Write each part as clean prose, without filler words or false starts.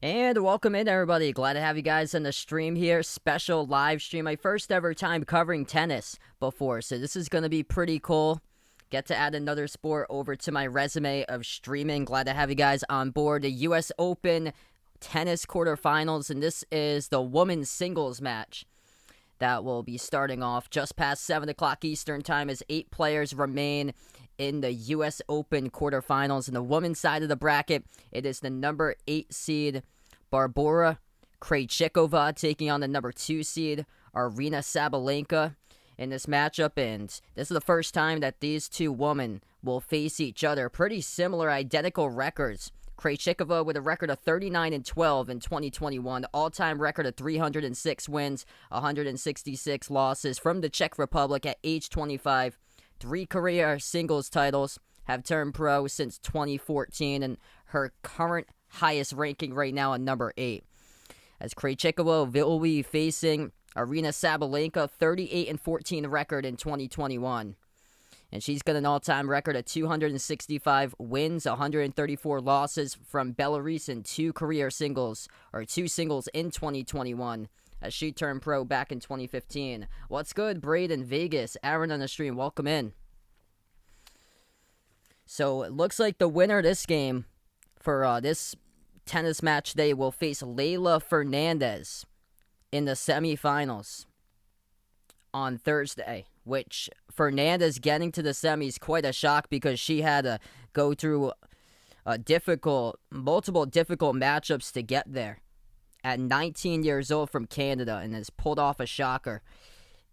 And welcome in, everybody. Glad to have you guys on the stream here. Special live stream. My first ever time covering tennis before, so this is going to be pretty cool. Get to add another sport over to my resume of streaming. Glad to have you guys on board. The U.S. Open tennis quarterfinals, and this is the women's singles match that will be starting off just past 7 o'clock Eastern time as 8 players remain in the U.S. Open quarterfinals. In the women's side of the bracket, it is the number 8 seed Barbora Krejcikova taking on the number 2 seed Arina Sabalenka in this matchup. And this is the first time that these two women will face each other. Pretty similar, identical records. Krejcikova with a record of 39-12 in 2021, all-time record of 306 wins, 166 losses from the Czech Republic at age 25. 3 career singles titles, have turned pro since 2014, and her current highest ranking right now at number 8. As Krejcikova will be facing Arina Sabalenka, 38-14 record in 2021. And she's got an all-time record of 265 wins, 134 losses from Belarus in 2 singles in 2021 as she turned pro back in 2015. What's good, Braden, Vegas, Aaron on the stream, welcome in. So it looks like the winner of this game for this tennis match today will face Leylah Fernandez in the semifinals on Thursday, which Fernandez getting to the semis quite a shock because she had to go through multiple difficult matchups to get there. At 19 years old from Canada, and has pulled off a shocker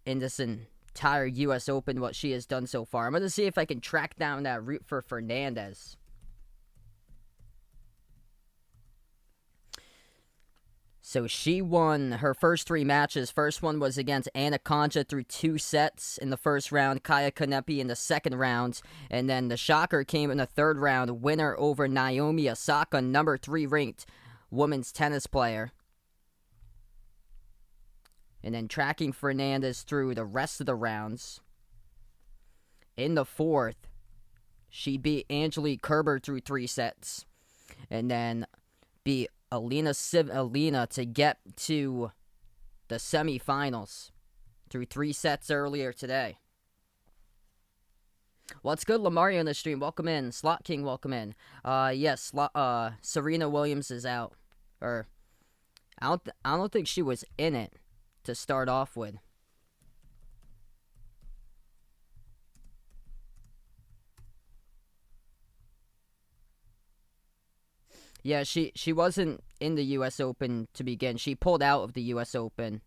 in this entire U.S. Open, what she has done so far. I'm going to see if I can track down that route for Fernandez. So she won her first 3 matches. First one was against Anna Concha through 2 sets in the first round, Kaya Kanepi in the second round, and then the shocker came in the third round, winner over Naomi Osaka, number 3 ranked women's tennis player. And then tracking Fernandez through the rest of the rounds. In the fourth, she beat Angelique Kerber through 3 sets. And then beat Alina to get to the semifinals through 3 sets earlier today. What's good, Lamario on the stream? Welcome in. Slot King, welcome in. Yes, Serena Williams is out. Or, I don't think she was in it to start off with. Yeah, she wasn't in the U.S. Open to begin. She pulled out of the U.S. Open.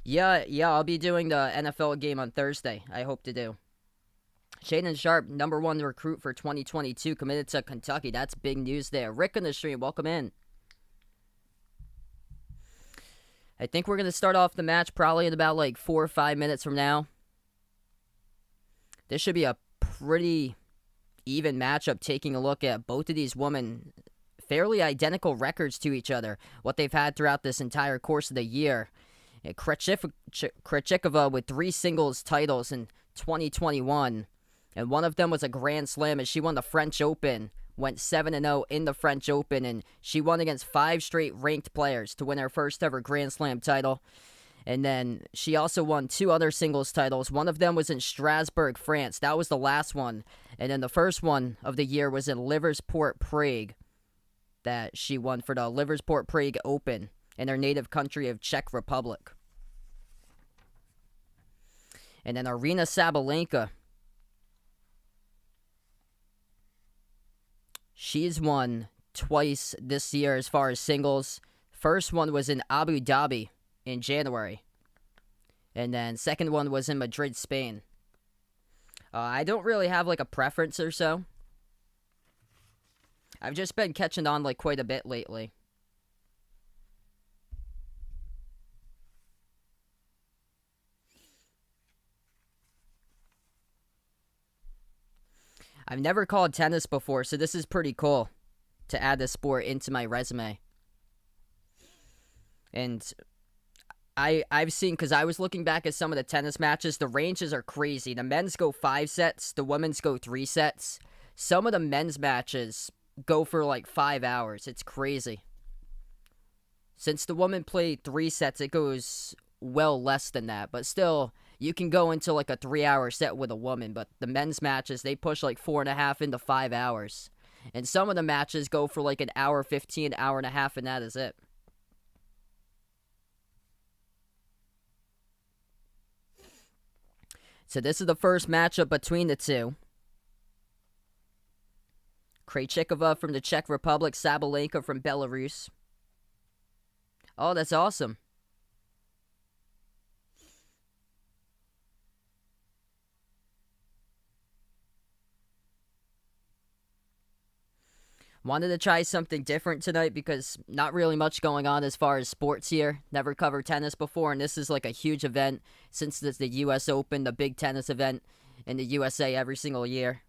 Yeah, I'll be doing the NFL game on Thursday. I hope to do. Shaden Sharp, number 1 recruit for 2022, committed to Kentucky. That's big news there. Rick on the stream, welcome in. I think we're going to start off the match probably in about like 4 or 5 minutes from now. This should be a pretty even matchup, taking a look at both of these women. Fairly identical records to each other, what they've had throughout this entire course of the year. Krejcikova with 3 singles titles in 2021. And one of them was a Grand Slam as she won the French Open, went 7-0 in the French Open, and she won against 5 straight ranked players to win her first ever Grand Slam title. And then she also won 2 other singles titles. One of them was in Strasbourg, France. That was the last one. And then the first one of the year was in Liverpool, Prague, that she won for the Liverpool Prague Open in her native country of Czech Republic. And then Arina Sabalenka, she's won twice this year as far as singles. First one was in Abu Dhabi in January. And then second one was in Madrid, Spain. I don't really have like a preference or so. I've just been catching on like quite a bit lately. I've never called tennis before, so this is pretty cool to add this sport into my resume. And I've seen, because I was looking back at some of the tennis matches, the ranges are crazy. The men's go 5 sets, the women's go 3 sets. Some of the men's matches go for like 5 hours. It's crazy. Since the woman played 3 sets, it goes well less than that. But still, you can go into like a 3-hour set with a woman. But the men's matches, they push like 4.5 into 5 hours. And some of the matches go for like an hour 15, hour and a half, and that is it. So this is the first matchup between the two. Krejcikova from the Czech Republic, Sabalenka from Belarus. Oh, that's awesome. Wanted to try something different tonight because not really much going on as far as sports here. Never covered tennis before, and this is like a huge event since it's the U.S. Open, the big tennis event in the USA every single year.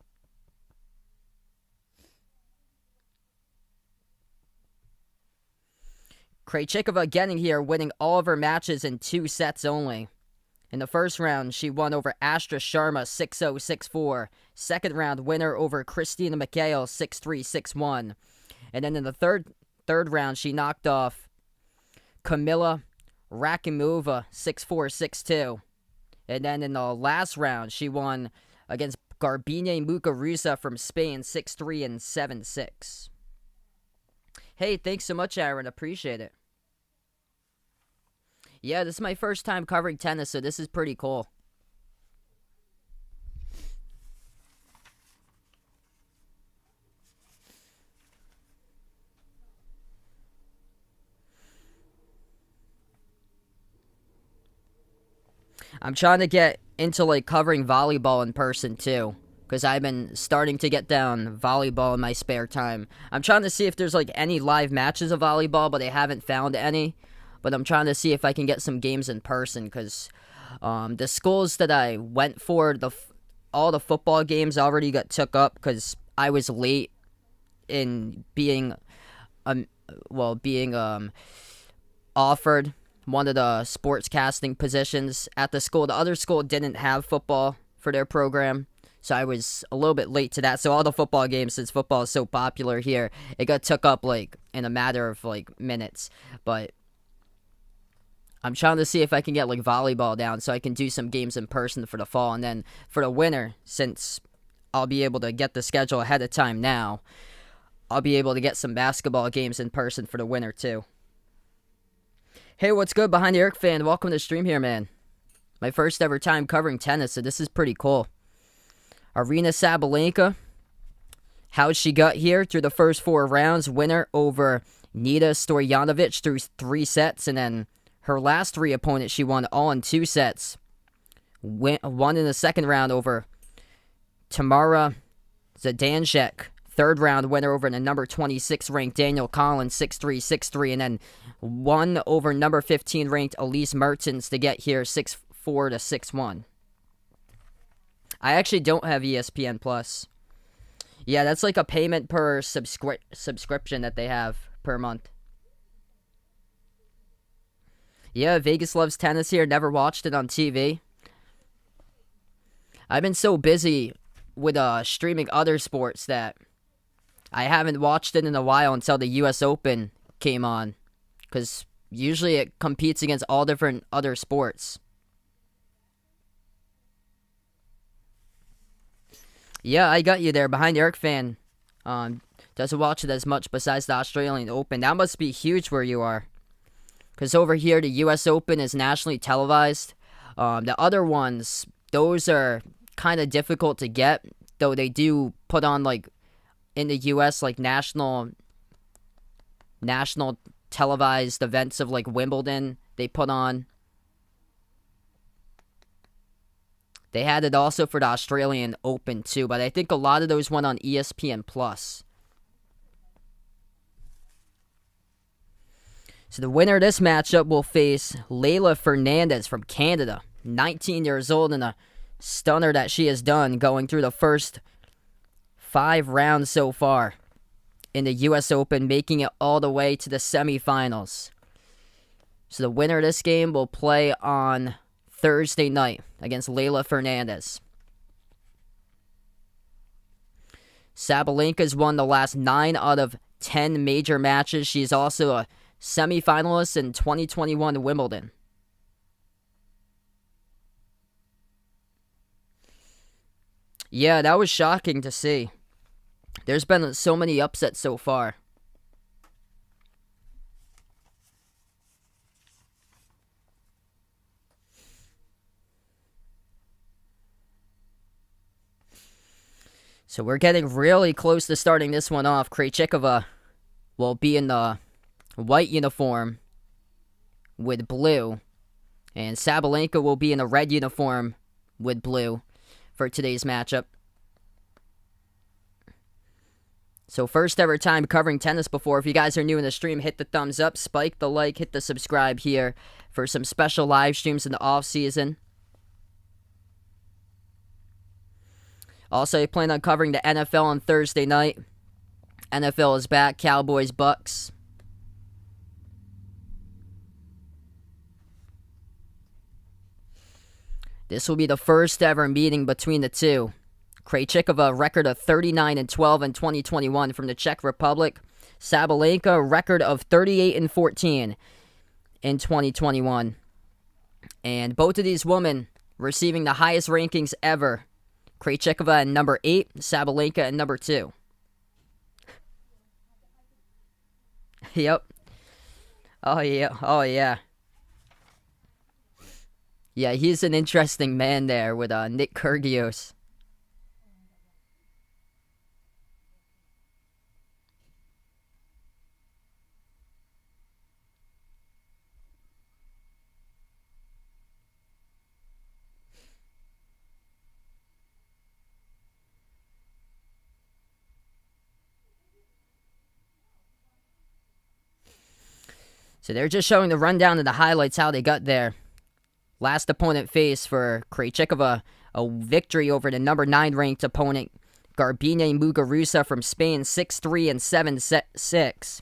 Krejcikova getting here, winning all of her matches in 2 sets only. In the first round, she won over Astra Sharma 6-0, 6-4. Second round, winner over Christina Mikhail 6-3, 6-1. And then in the third round, she knocked off Kamila Rakimova 6-4, 6-2. And then in the last round, she won against Garbine Muguruza from Spain 6-3 and 7-6. Hey, thanks so much, Aaron. Appreciate it. Yeah, this is my first time covering tennis, so this is pretty cool. I'm trying to get into like covering volleyball in person too, because I've been starting to get down volleyball in my spare time. I'm trying to see if there's like any live matches of volleyball, but I haven't found any. But I'm trying to see if I can get some games in person, because the schools that I went for, all the football games already got took up because I was late in being offered one of the sports casting positions at the school. The other school didn't have football for their program, so I was a little bit late to that. So all the football games, since football is so popular here, it got took up like in a matter of like minutes. But I'm trying to see if I can get like volleyball down so I can do some games in person for the fall. And then for the winter, since I'll be able to get the schedule ahead of time now, I'll be able to get some basketball games in person for the winter too. Hey, what's good, Behind the Arc fan? Welcome to the stream here, man. My first ever time covering tennis, so this is pretty cool. Arina Sabalenka, how she got here through the first 4 rounds. Winner over Nita Stojanovic through 3 sets, and then her last 3 opponents, she won all in 2 sets. Won in the second round over Tamara Zdanjek. Third round winner over the number 26 ranked Daniel Collins, 6-3, 6-3. And then won over number 15 ranked Elise Mertens to get here, 6-4 to 6-1. I actually don't have ESPN Plus. Yeah, that's like a payment per subscription that they have per month. Yeah, Vegas loves tennis here. Never watched it on TV. I've been so busy with streaming other sports that I haven't watched it in a while until the U.S. Open came on. Because usually it competes against all different other sports. Yeah, I got you there. Behind the Arc fan. Doesn't watch it as much besides the Australian Open. That must be huge where you are. Because over here, the U.S. Open is nationally televised. The other ones, those are kind of difficult to get. Though they do put on, like, in the U.S., like, national televised events of, like, Wimbledon. They put on. They had it also for the Australian Open, too. But I think a lot of those went on ESPN+. So the winner of this matchup will face Leylah Fernandez from Canada. 19 years old, and a stunner that she has done going through the first 5 rounds so far in the U.S. Open, making it all the way to the semifinals. So the winner of this game will play on Thursday night against Leylah Fernandez. Sabalenka's won the last 9 out of 10 major matches. She's also a semifinalist in 2021 Wimbledon. Yeah, that was shocking to see. There's been so many upsets so far. So we're getting really close to starting this one off. Krejcikova will be in the white uniform with blue. And Sabalenka will be in the red uniform with blue for today's matchup. So first ever time covering tennis before. If you guys are new in the stream, hit the thumbs up, spike the like, hit the subscribe here for some special live streams in the off season. Also, I plan on covering the NFL on Thursday night. NFL is back. Cowboys, Bucks. This will be the first ever meeting between the two. Krejcikova, a record of 39-12 in 2021 from the Czech Republic. Sabalenka, a record of 38-14 in 2021. And both of these women receiving the highest rankings ever. Krejcikova at number 8, Sabalenka at number 2. Yep. Oh, yeah. Yeah, he's an interesting man there with Nick Kyrgios. So they're just showing the rundown of the highlights, how they got there. Last opponent faced for Krejcikova, a victory over the number 9 ranked opponent, Garbine Muguruza from Spain, 6-3 and 7-6.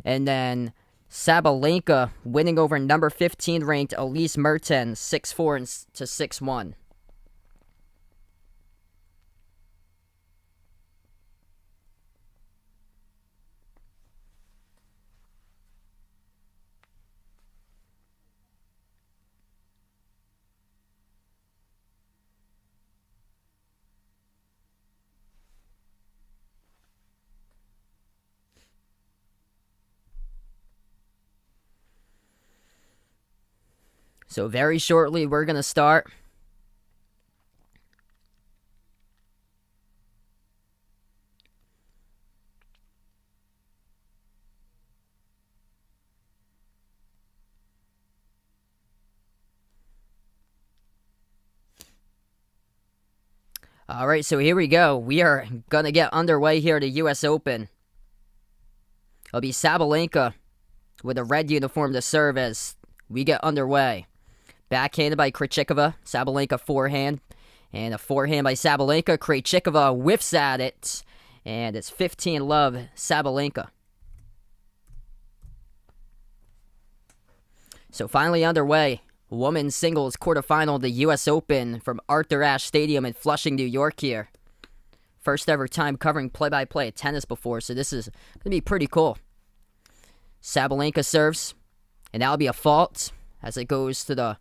And then Sabalenka winning over number 15 ranked Elise Mertens, 6-4 to 6-1. So very shortly, we're going to start. All right, so here we go. We are going to get underway here at the U.S. Open. It'll be Sabalenka with a red uniform to serve as we get underway. Backhanded by Krejcikova, Sabalenka forehand. And a forehand by Sabalenka. Krejcikova whiffs at it. And it's 15-love Sabalenka. So finally underway. Women's singles quarterfinal of the U.S. Open from Arthur Ashe Stadium in Flushing, New York here. First ever time covering play-by-play of tennis before, so this is going to be pretty cool. Sabalenka serves, and that'll be a fault as it goes to the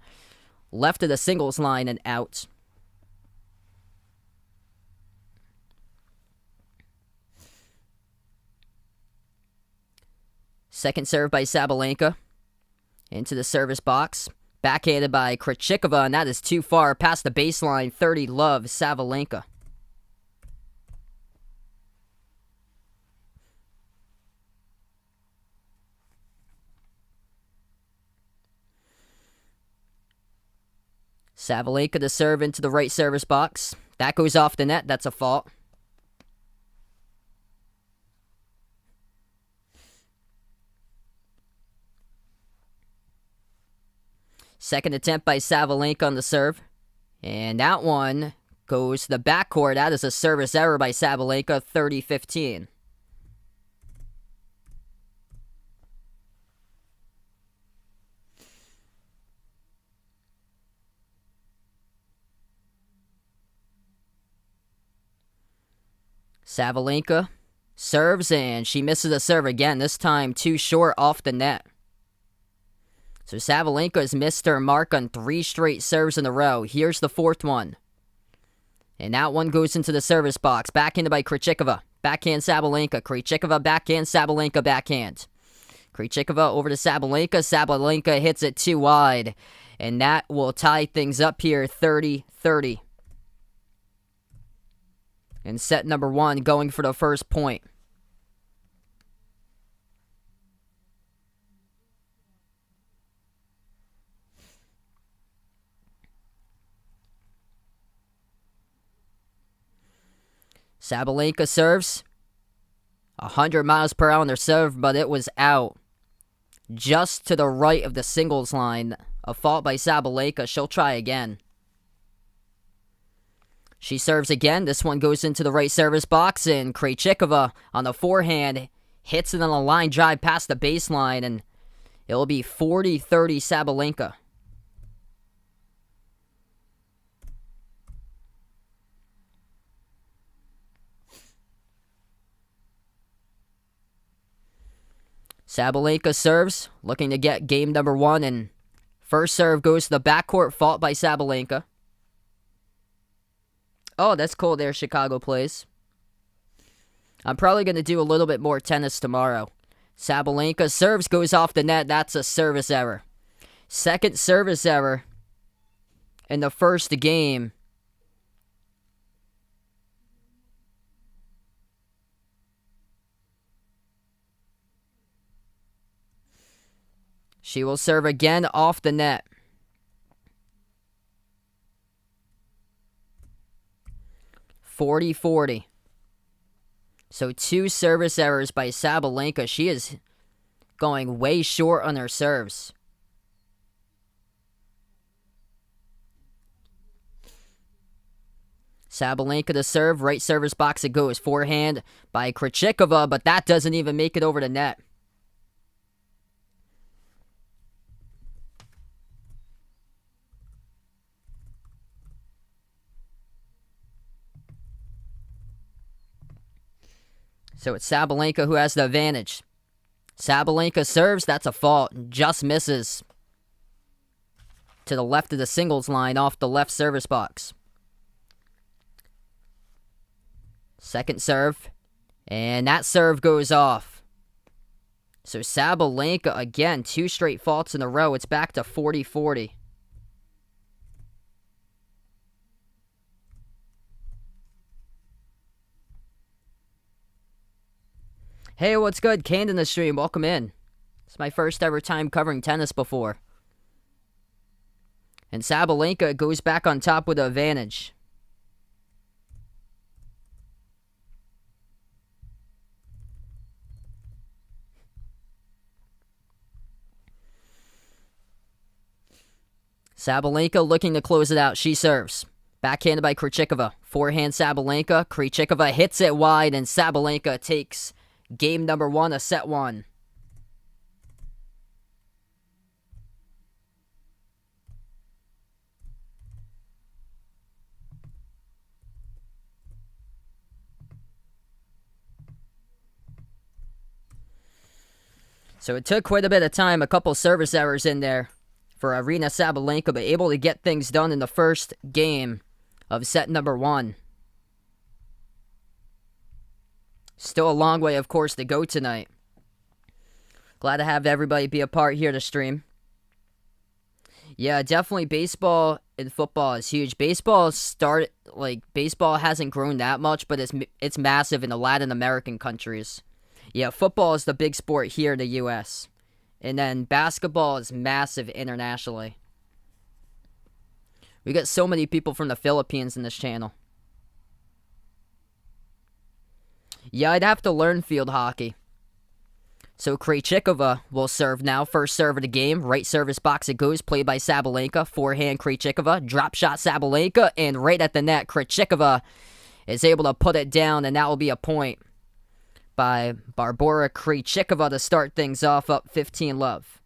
left of the singles line and out. Second serve by Sabalenka into the service box. Backhanded by Krejcikova, and that is too far past the baseline. 30-love Sabalenka. Sabalenka to serve into the right service box. That goes off the net. That's a fault. Second attempt by Sabalenka on the serve. And that one goes to the backcourt. That is a service error by Sabalenka, 30-15. Sabalenka serves, and she misses a serve again, this time too short off the net. So Sabalenka has missed her mark on 3 straight serves in a row. Here's the 4th one. And that one goes into the service box. Backhanded by Krejcikova. Backhand Sabalenka. Krejcikova backhand. Sabalenka backhand. Krejcikova over to Sabalenka. Sabalenka hits it too wide. And that will tie things up here 30-30. And set number 1 going for the first point. Sabalenka serves. 100 miles per hour on their serve, but it was out. Just to the right of the singles line. A fault by Sabalenka. She'll try again. She serves again. This one goes into the right service box, and Krejcikova on the forehand hits it on a line drive past the baseline, and it'll be 40-30 Sabalenka. Sabalenka serves, looking to get game number 1, and first serve goes to the backcourt, fault by Sabalenka. Oh, that's cool there, Chicago plays. I'm probably going to do a little bit more tennis tomorrow. Sabalenka serves, goes off the net. That's a service error. Second service error in the first game. She will serve again off the net. .40-40. So 2 service errors by Sabalenka. She is going way short on her serves. Sabalenka to serve. Right service box it goes. Forehand by Krejcikova, but that doesn't even make it over the net. So it's Sabalenka who has the advantage. Sabalenka serves. That's a fault. Just misses to the left of the singles line off the left service box. Second serve. And that serve goes off. So Sabalenka, again, 2 straight faults in a row. It's back to 40-40. Hey, what's good? Canned in the stream. Welcome in. It's my first ever time covering tennis before. And Sabalenka goes back on top with the advantage. Sabalenka looking to close it out. She serves. Backhanded by Krejcikova. Forehand Sabalenka. Krejcikova hits it wide, and Sabalenka takes game number 1 of set 1. So it took quite a bit of time, a couple service errors in there for Aryna Sabalenka, but able to get things done in the first game of set number 1. Still a long way, of course, to go tonight. Glad to have everybody be a part here to stream. Yeah, definitely baseball and football is huge. Baseball hasn't grown that much, but it's massive in the Latin American countries. Yeah, football is the big sport here in the U.S. And then basketball is massive internationally. We got so many people from the Philippines in this channel. Yeah, I'd have to learn field hockey. So Krejcikova will serve now. First serve of the game. Right service box it goes. Played by Sabalenka. Forehand Krejcikova. Drop shot Sabalenka. And right at the net, Krejcikova is able to put it down. And that will be a point by Barbora Krejcikova to start things off, up 15-love.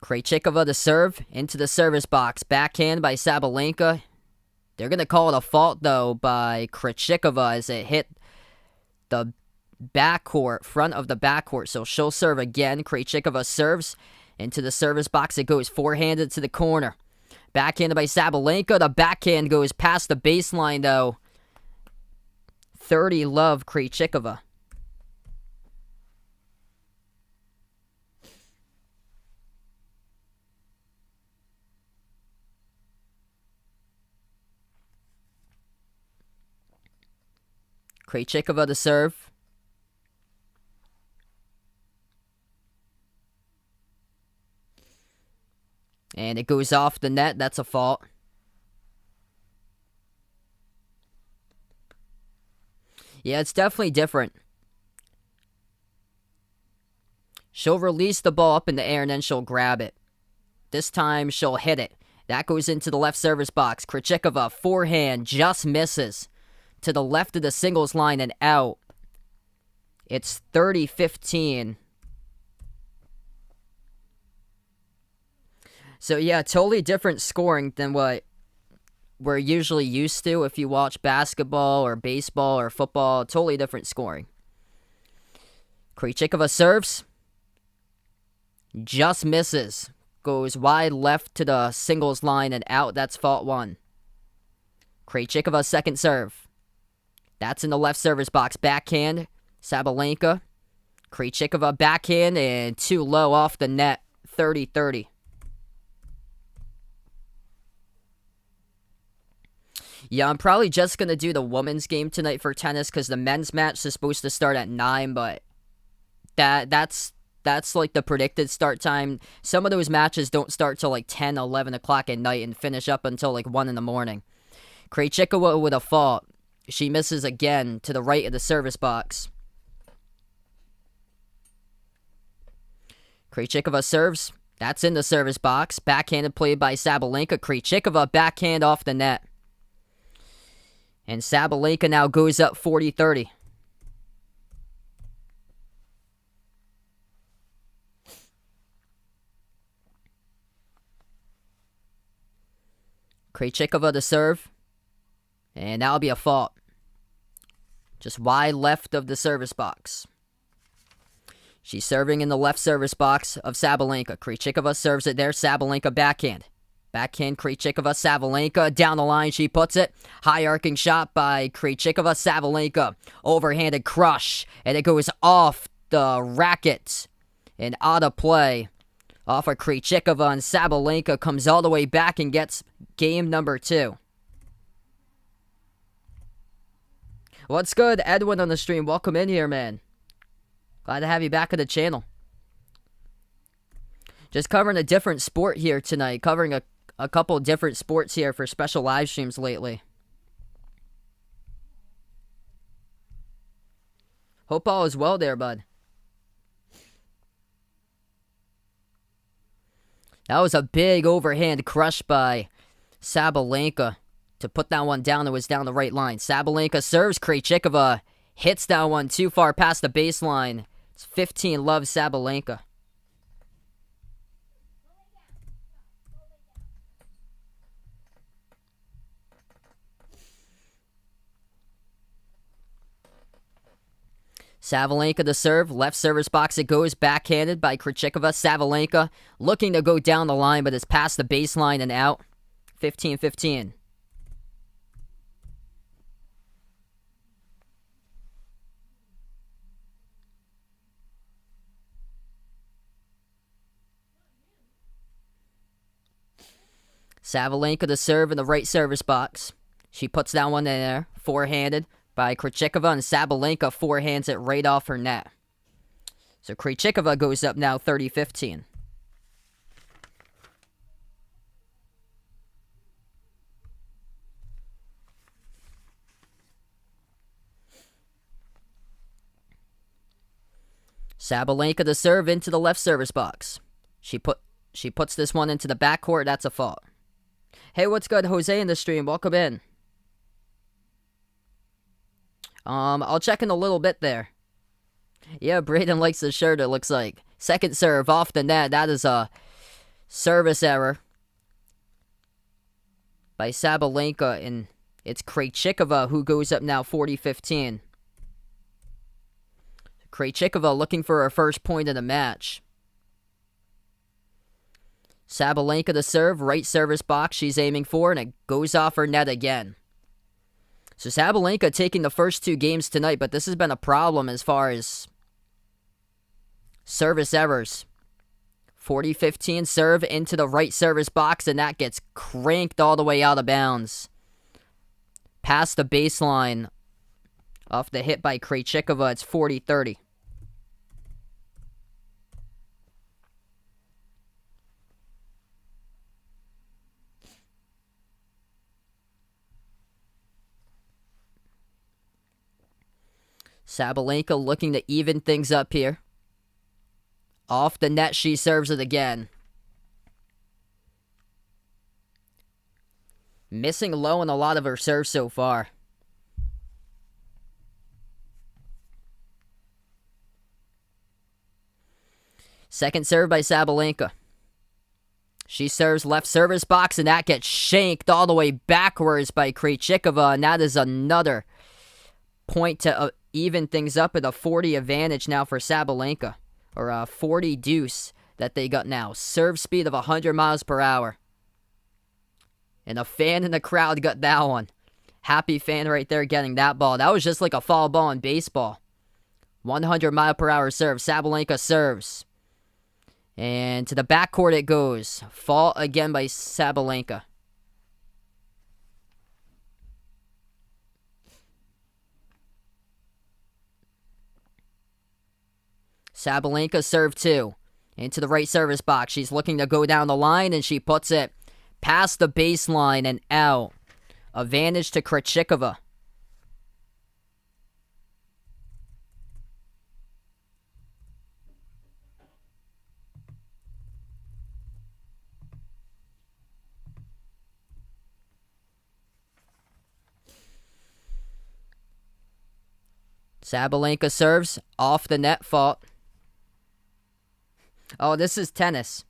Krejcikova to serve into the service box. Backhand by Sabalenka. They're going to call it a fault, though, by Krejcikova as it hit the backcourt, front of the backcourt. So she'll serve again. Krejcikova serves into the service box. It goes forehanded to the corner. Backhanded by Sabalenka. The backhand goes past the baseline, though. 30 love Krejcikova. Krejcikova to serve. And it goes off the net. That's a fault. Yeah, it's definitely different. She'll release the ball up in the air and then she'll grab it. This time she'll hit it. That goes into the left service box. Krejcikova, forehand, just misses to the left of the singles line and out. It's 30-15. So yeah, totally different scoring than what we're usually used to if you watch basketball or baseball or football. Totally different scoring. Krejcikova serves. Just misses. Goes wide left to the singles line and out. That's fault one. Krejcikova's second serve. That's in the left service box. Backhand. Sabalenka. Krejcikova backhand and too low off the net. 30-30. Yeah, I'm probably just going to do the women's game tonight for tennis because the men's match is supposed to start at 9, but that's like the predicted start time. Some of those matches don't start till like 10, 11 o'clock at night and finish up until like 1 in the morning. Krejcikova with a fault. She misses again to the right of the service box. Krejcikova serves. That's in the service box. Backhanded play by Sabalenka. Krejcikova backhand off the net. And Sabalenka now goes up 40-30. Krejcikova to serve. And that'll be a fault. Just wide left of the service box. She's serving in the left service box of Sabalenka. Krejcikova serves it there. Sabalenka backhand. Backhand Krejcikova, Sabalenka, down the line she puts it. High arcing shot by Krejcikova, Sabalenka. Overhanded crush, and it goes off the racket and out of play. Off of Krejcikova, and Sabalenka comes all the way back and gets game number 2. What's good, Edwin on the stream? Welcome in here, man. Glad to have you back on the channel. Just covering a different sport here tonight. Covering a couple different sports here for special live streams lately. Hope all is well there, bud. That was a big overhand crush by Sabalenka to put that one down. It was down the right line. Sabalenka serves. Krejcikova hits that one too far past the baseline. It's 15 love Sabalenka. Sabalenka to serve. Left service box it goes. Backhanded by Krejcikova. Sabalenka looking to go down the line, but it's past the baseline and out. 15-15. Sabalenka to serve in the right service box. She puts that one in there. Forehanded by Krejcikova, and Sabalenka forehands it right off her net. So Krejcikova goes up now 30-15. Sabalenka to serve into the left service box. She puts this one into the backcourt. That's a fault. Hey, what's good? Jose in the stream. Welcome in. I'll check in a little bit there. Yeah, Braden likes the shirt, it looks like. Second serve off the net. That is a Service error by Sabalenka, and it's Krejcikova who goes up now 40-15. Krejcikova looking for her first point of the match. Sabalenka to serve, right service box she's aiming for, and it goes off her net again. So Sabalenka taking the first 2 games tonight, but this has been a problem as far as service errors. 40-15 serve into the right service box, and that gets cranked all the way out of bounds. Past the baseline off the hit by Krejcikova, it's 40-30. Sabalenka looking to even things up here. Off the net, she serves it again. Missing low on a lot of her serves so far. Second serve by Sabalenka. She serves left service box, and that gets shanked all the way backwards by Krejcikova, and that is another point to even things up at a 40 advantage now for Sabalenka. Or a 40 deuce that they got now. Serve speed of 100 miles per hour. And a fan in the crowd got that one. Happy fan right there getting that ball. That was just like a foul ball in baseball. 100 mile per hour serve. Sabalenka serves. And to the backcourt it goes. Fault again by Sabalenka. Sabalenka serve 2. Into the right service box. She's looking to go down the line, and she puts it past the baseline and out. Advantage to Krejcikova. Sabalenka serves off the net, fault. Oh, this is tennis.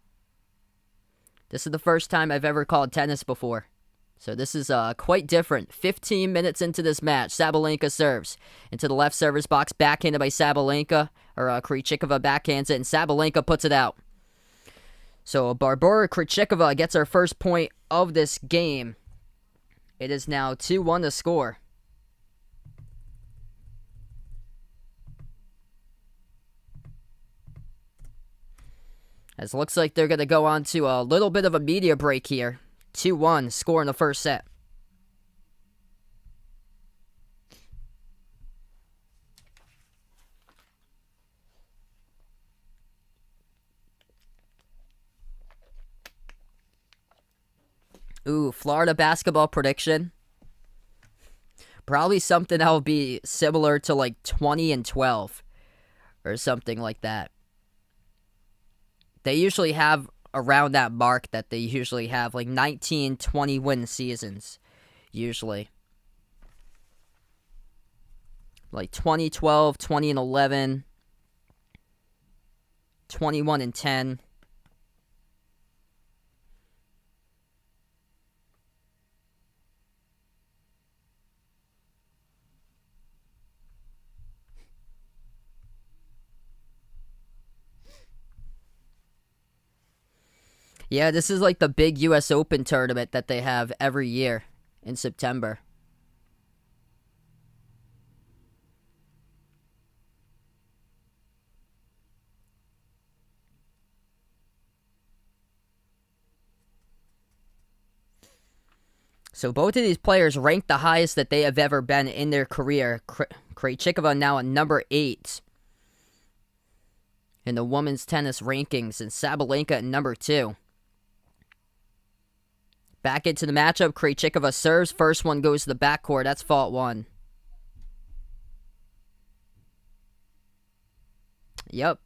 This is the first time I've ever called tennis before. So this is quite different. 15 minutes into this match, Sabalenka serves. Into the left service box, backhanded by Sabalenka. Or Krejcikova backhands it, and Sabalenka puts it out. So Barbora Krejcikova gets her first point of this game. It is now 2-1 to score. As it looks like they're going to go on to a little bit of a media break here. 2-1, score in the first set. Ooh, Florida basketball prediction. Probably something that will be similar to like 20-12 or something like that. They usually have around that mark that they usually have, like 19-20 win seasons, usually. Like 20-12, 20-11, 21-10. Yeah, this is like the big U.S. Open tournament that they have every year in September. So both of these players ranked the highest that they have ever been in their career. Krejcikova now at number 8 in the women's tennis rankings, and Sabalenka at number 2. Back into the matchup, Krejcikova serves. First one goes to the backcourt. That's fault 1. Yep.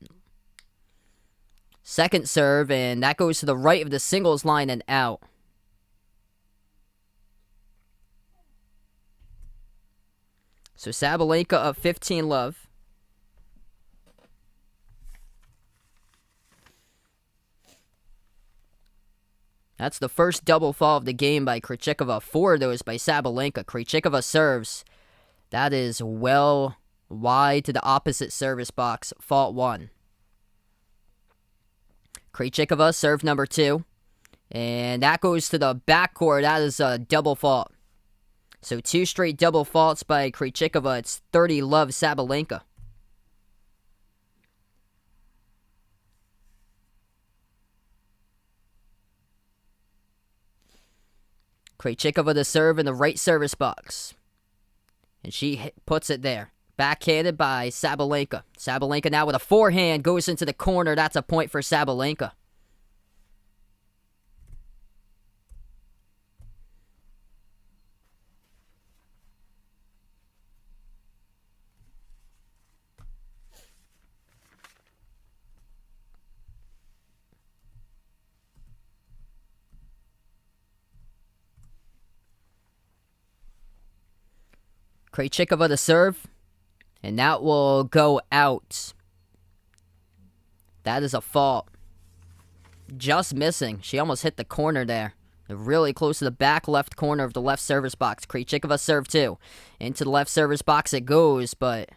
Second serve, and that goes to the right of the singles line and out. So Sabalenka up 15-love. That's the first double fault of the game by Krejcikova. 4 of those by Sabalenka. Krejcikova serves. That is well wide to the opposite service box. Fault 1. Krejcikova, serve number 2. And that goes to the backcourt. That is a double fault. So 2 straight double faults by Krejcikova. It's 30-love Sabalenka. Krejcikova to serve in the right service box. And she puts it there. Backhanded by Sabalenka. Sabalenka now with a forehand. Goes into the corner. That's a point for Sabalenka. Krejcikova to serve. And that will go out. That is a fault. Just missing. She almost hit the corner there. Really close to the back left corner of the left service box. Krejcikova serve 2. Into the left service box it goes, but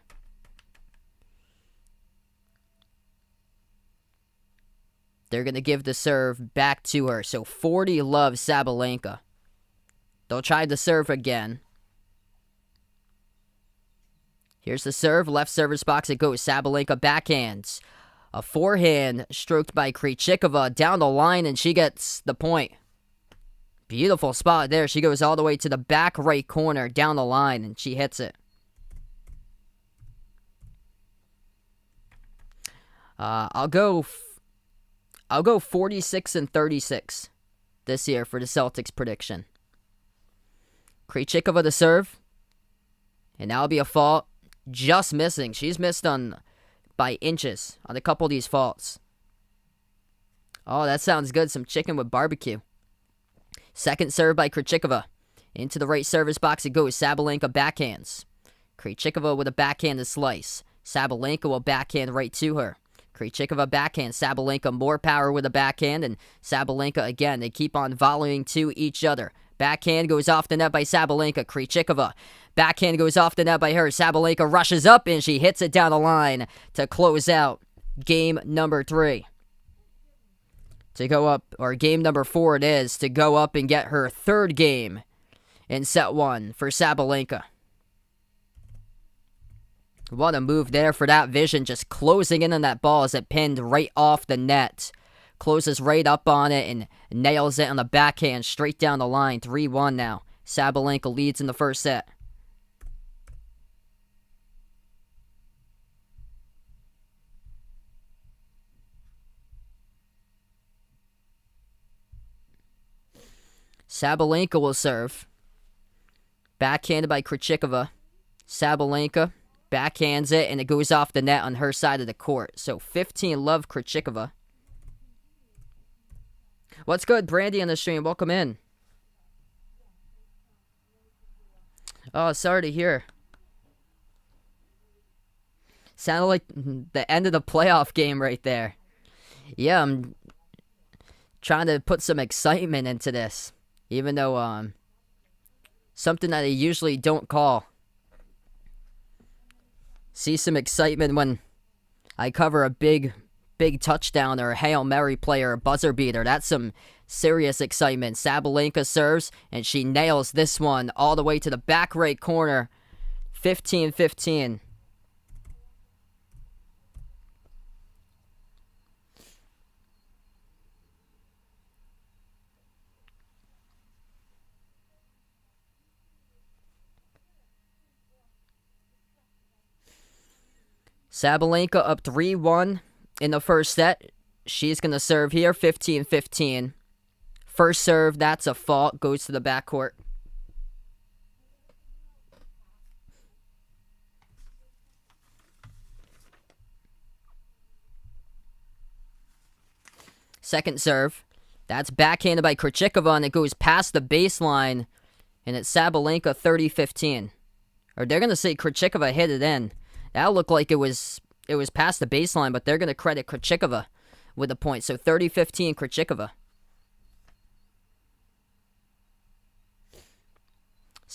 they're going to give the serve back to her. So 40-love Sabalenka. They'll try the serve again. Here's the serve. Left service box it goes. Sabalenka backhands. A forehand stroked by Krejcikova down the line, and she gets the point. Beautiful spot there. She goes all the way to the back right corner down the line, and she hits it. I'll go 46-36 this year for the Celtics prediction. Krejcikova to serve. And that'll be a fault. Just missing. She's missed by inches on a couple of these faults. Oh, that sounds good. Some chicken with barbecue. Second serve by Krejcikova. Into the right service box it goes. Sabalenka backhands. Krejcikova with a backhanded slice. Sabalenka will backhand right to her. Krejcikova backhand. Sabalenka more power with a backhand. And Sabalenka again. They keep on volleying to each other. Backhand goes off the net by Sabalenka. Krejcikova. Backhand goes off the net by her. Sabalenka rushes up and she hits it down the line to close out game number 3. To go up, or game number 4 it is, to go up and get her 3rd game in set 1 for Sabalenka. What a move there for that vision, just closing in on that ball as it pinned right off the net. Closes right up on it and nails it on the backhand straight down the line. 3-1 now. Sabalenka leads in the first set. Sabalenka will serve. Backhanded by Krejcikova. Sabalenka backhands it and it goes off the net on her side of the court. So 15-love Krejcikova. What's good, Brandy, on the stream? Welcome in. Oh, sorry to hear. Sounded like the end of the playoff game right there. Yeah, I'm trying to put some excitement into this. Even though, something that I usually don't call. See some excitement when I cover a big touchdown or a Hail Mary play or a buzzer beater. That's some serious excitement. Sabalenka serves, and she nails this one all the way to the back right corner. 15-15. Sabalenka up 3-1 in the first set. She's going to serve here, 15-15. First serve, that's a fault, goes to the backcourt. Second serve, that's backhanded by Krejcikova, and it goes past the baseline, and it's Sabalenka 30-15. Or they're going to say Krejcikova hit it in. That looked like it was past the baseline, but they're going to credit Krejcikova with a point. So 30-15 Krejcikova.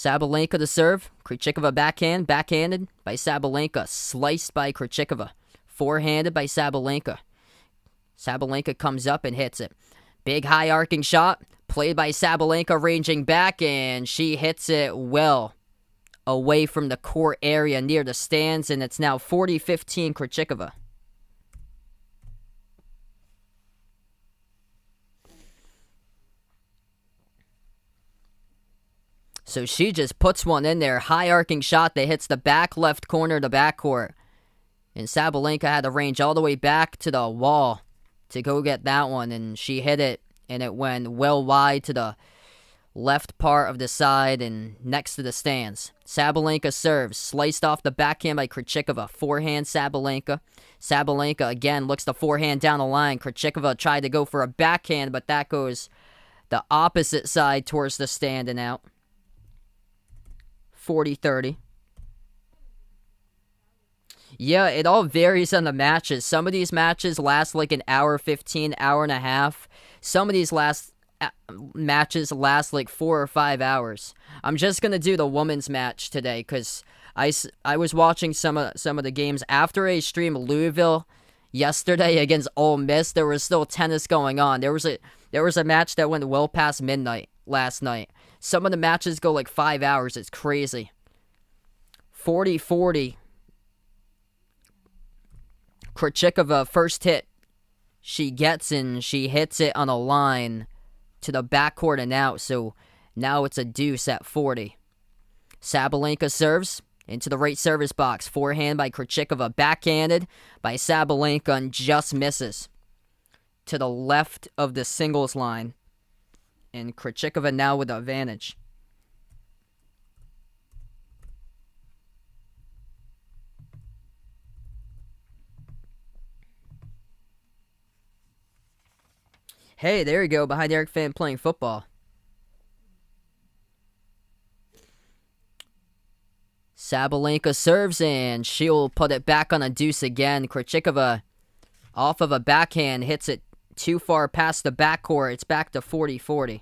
Sabalenka to serve. Krejcikova backhanded by Sabalenka. Sliced by Krejcikova. Forehanded by Sabalenka. Sabalenka comes up and hits it. Big high arcing shot. Played by Sabalenka, ranging back, and she hits it well away from the court area near the stands, and it's now 40-15 Krejcikova. So she just puts one in there. High arcing shot that hits the back left corner of the backcourt. And Sabalenka had to range all the way back to the wall to go get that one, and she hit it. And it went well wide to the left part of the side and next to the stands. Sabalenka serves. Sliced off the backhand by Krejcikova. Forehand Sabalenka. Sabalenka again looks to forehand down the line. Krejcikova tried to go for a backhand, but that goes the opposite side towards the stand and out. 40-30. Yeah, it all varies on the matches. Some of these matches last like an hour 15, hour and a half. Some of these matches last like 4 or 5 hours. I'm just going to do the women's match today because I was watching some of the games after I streamed Louisville yesterday against Ole Miss. There was still tennis going on. There was a match that went well past midnight last night. Some of the matches go like 5 hours. It's crazy. 40-40. Krejcikova first hit. She gets in, she hits it on a line to the backcourt and out, so now it's a deuce at 40. Sabalenka serves into the right service box. Forehand by Krejcikova, backhanded by Sabalenka and just misses to the left of the singles line. And Krejcikova now with the advantage. Hey, there you go, behind Eric Fan playing football. Sabalenka serves, and she'll put it back on a deuce again. Krejcikova, off of a backhand, hits it too far past the backcourt. It's back to 40-40.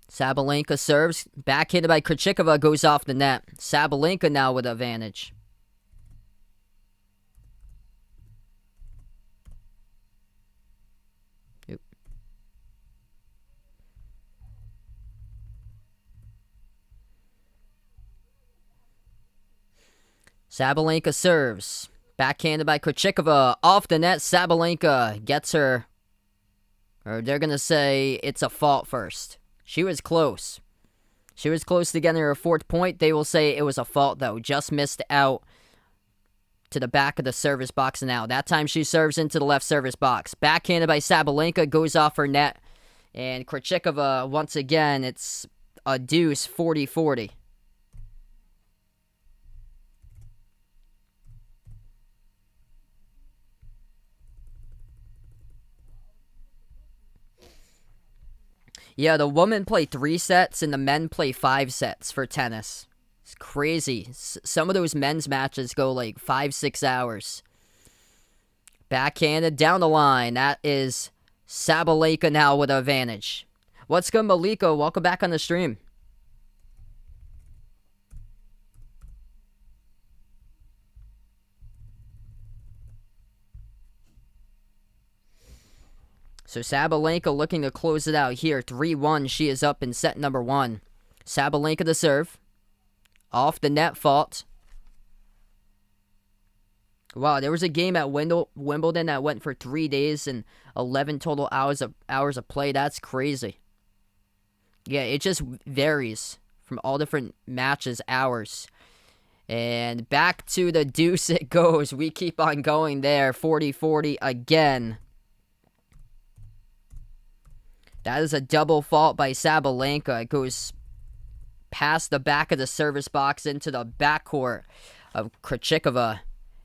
Sabalenka serves. Backhanded by Krejcikova, goes off the net. Sabalenka now with advantage. Oop. Sabalenka serves. Backhanded by Krejcikova. Off the net, Sabalenka gets her. Or they're going to say it's a fault first. She was close. She was close to getting her fourth point. They will say it was a fault, though. Just missed out to the back of the service box now. That time she serves into the left service box. Backhanded by Sabalenka, goes off her net. And Krejcikova, once again, it's a deuce, 40-40. Yeah, the women play 3 sets and the men play 5 sets for tennis. It's crazy. Some of those men's matches go like 5-6 hours. Backhanded down the line. That is Sabalenka now with advantage. What's good, Maliko? Welcome back on the stream. So Sabalenka looking to close it out here. 3-1. She is up in set number 1. Sabalenka to serve. Off the net fault. Wow, there was a game at Wimbledon that went for 3 days and 11 total hours of play. That's crazy. Yeah, it just varies from all different matches, hours. And back to the deuce it goes. We keep on going there. 40-40 again. That is a double fault by Sabalenka. It goes past the back of the service box into the backcourt of Krejcikova.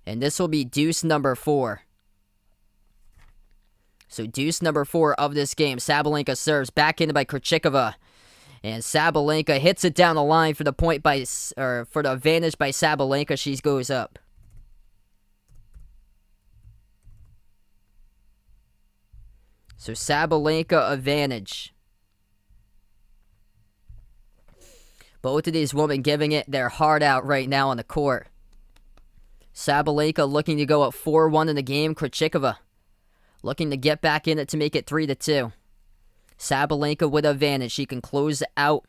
And this will be deuce number 4. So deuce number 4 of this game. Sabalenka serves, backhanded by Krejcikova. And Sabalenka hits it down the line for the advantage by Sabalenka. She goes up. So Sabalenka advantage. Both of these women giving it their heart out right now on the court. Sabalenka looking to go up 4-1 in the game. Krejcikova looking to get back in it to make it 3-2. Sabalenka with advantage. She can close out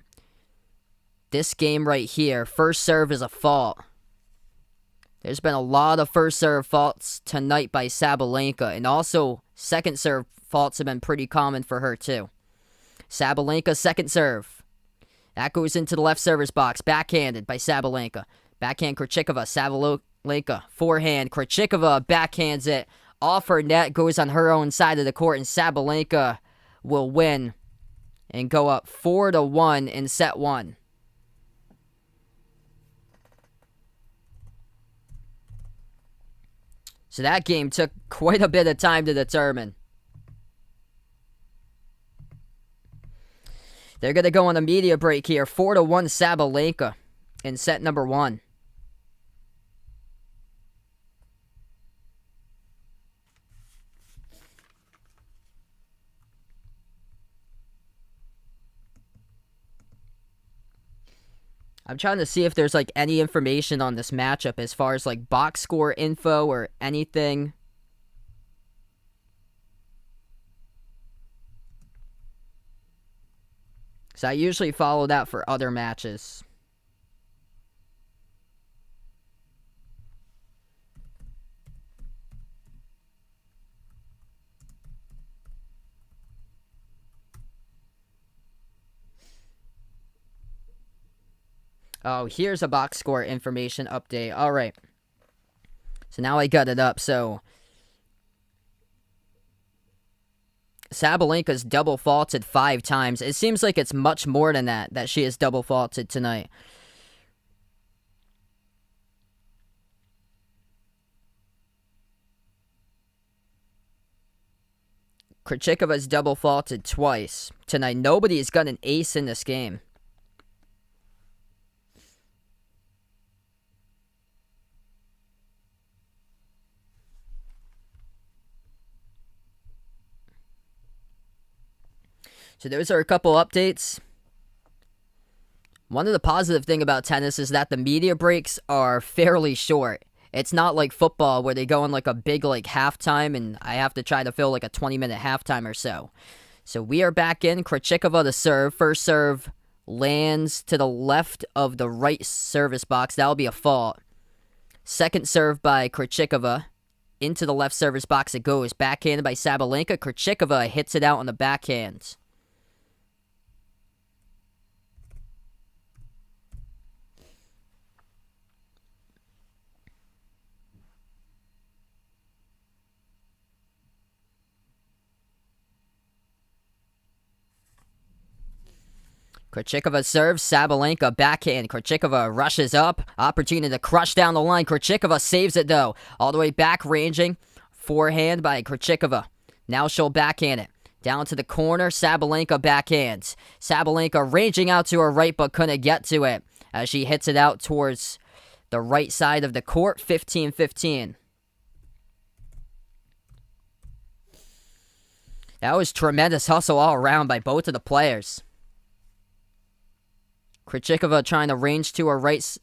this game right here. First serve is a fault. There's been a lot of first serve faults tonight by Sabalenka. And also, second serve faults have been pretty common for her too. Sabalenka, second serve. That goes into the left server's box. Backhanded by Sabalenka. Backhand Krejcikova. Sabalenka, forehand. Krejcikova backhands it off her net. Goes on her own side of the court. And Sabalenka will win and go up 4-1 in set 1. So that game took quite a bit of time to determine. They're going to go on a media break here. 4-1 Sabalenka in set number 1. I'm trying to see if there's like any information on this matchup as far as like box score info or anything. So I usually follow that for other matches. Oh, here's a box score information update. All right. So now I got it up. So Sabalenka's double faulted 5 times. It seems like it's much more than that she is double faulted tonight. Krejcikova's double faulted twice tonight. Nobody's got an ace in this game. So those are a couple updates. One of the positive things about tennis is that the media breaks are fairly short. It's not like football where they go on like a big like halftime and I have to try to fill like a 20-minute halftime or so. So we are back in. Krejcikova to serve. First serve lands to the left of the right service box. That'll be a fault. Second serve by Krejcikova. Into the left service box it goes. Backhanded by Sabalenka. Krejcikova hits it out on the backhand. Krejcikova serves. Sabalenka backhand. Krejcikova rushes up. Opportunity to crush down the line. Krejcikova saves it though. All the way back ranging. Forehand by Krejcikova. Now she'll backhand it. Down to the corner. Sabalenka backhands. Sabalenka ranging out to her right but couldn't get to it as she hits it out towards the right side of the court. 15-15. That was tremendous hustle all around by both of the players. Krejcikova trying to range to her right,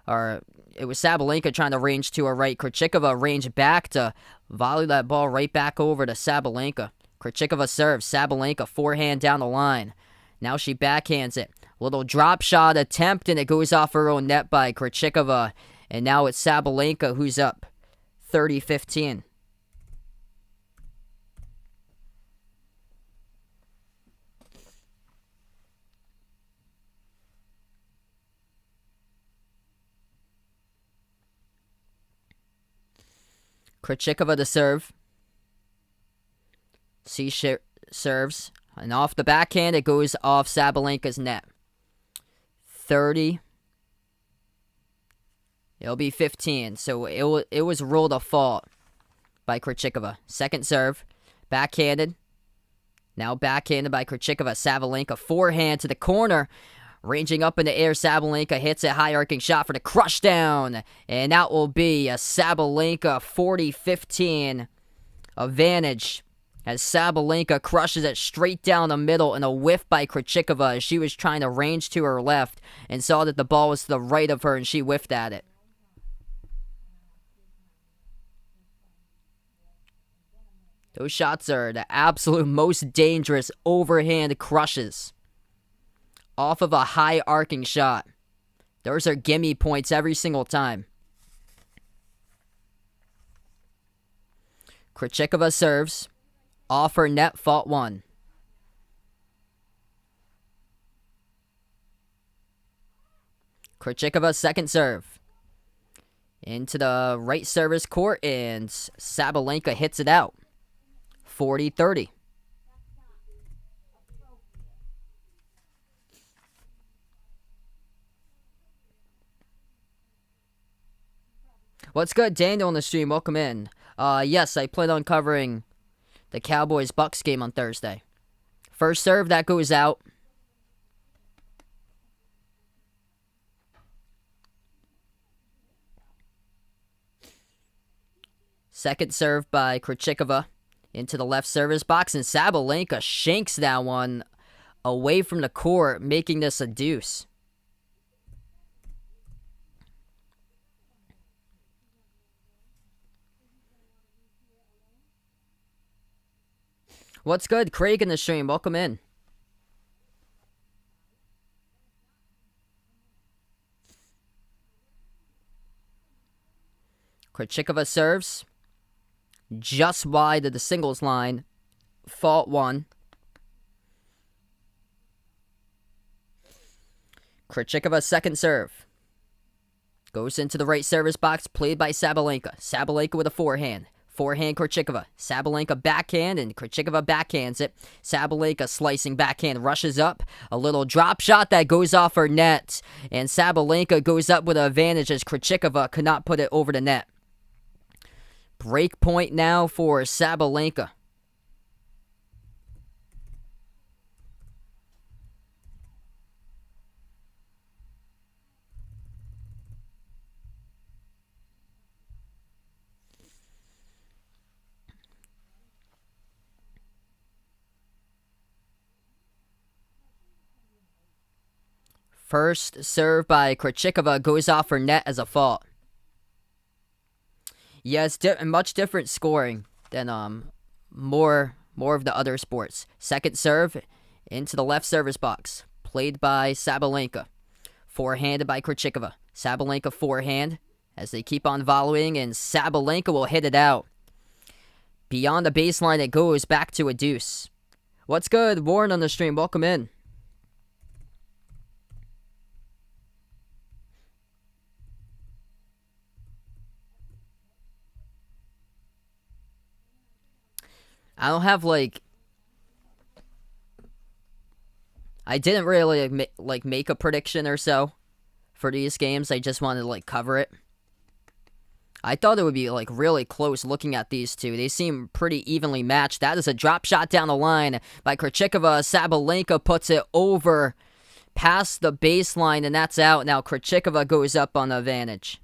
or it was Sabalenka trying to range to her right. Krejcikova ranged back to volley that ball right back over to Sabalenka. Krejcikova serves. Sabalenka forehand down the line. Now she backhands it. Little drop shot attempt, and it goes off her own net by Krejcikova. And now it's Sabalenka who's up 30-15. Krejcikova to serve. She serves. And off the backhand, it goes off Sabalenka's net. 30. It'll be 15. So it was ruled a fault by Krejcikova. Second serve. Backhanded. Now backhanded by Krejcikova. Sabalenka forehand to the corner. Ranging up in the air, Sabalenka hits a high-arcing shot for the crush down. And that will be a Sabalenka 40-15 advantage as Sabalenka crushes it straight down the middle and a whiff by Krejcikova as she was trying to range to her left and saw that the ball was to the right of her and she whiffed at it. Those shots are the absolute most dangerous overhand crushes off of a high arcing shot. Those are gimme points every single time. Krejcikova serves. Off her net, fault 1. Krejcikova second serve. Into the right service court, and Sabalenka hits it out. 40-30. What's good, Daniel on the stream? Welcome in. Yes, I plan on covering the Cowboys-Bucks game on Thursday. First serve, that goes out. Second serve by Krejcikova into the left service box, and Sabalenka shanks that one away from the court, making this a deuce. What's good? Craig in the stream. Welcome in. Krejcikova serves. Just wide of the singles line. Fault 1. Krejcikova second serve. Goes into the right service box, played by Sabalenka. Sabalenka with a forehand. Forehand Krejcikova. Sabalenka backhand, and Krejcikova backhands it. Sabalenka slicing backhand, rushes up. A little drop shot that goes off her net. And Sabalenka goes up with an advantage as Krejcikova could not put it over the net. Break point now for Sabalenka. First serve by Krejcikova goes off her net as a fault. Yes, much different scoring than more of the other sports. Second serve into the left service box, played by Sabalenka. Forehanded by Krejcikova. Sabalenka forehand as they keep on volleying, and Sabalenka will hit it out. Beyond the baseline it goes, back to a deuce. What's good? Warren on the stream. Welcome in. I don't have, I didn't really, make a prediction or so for these games. I just wanted to, cover it. I thought it would be, really close looking at these two. They seem pretty evenly matched. That is a drop shot down the line by Krejcikova. Sabalenka puts it over past the baseline, and that's out. Now Krejcikova goes up on the advantage.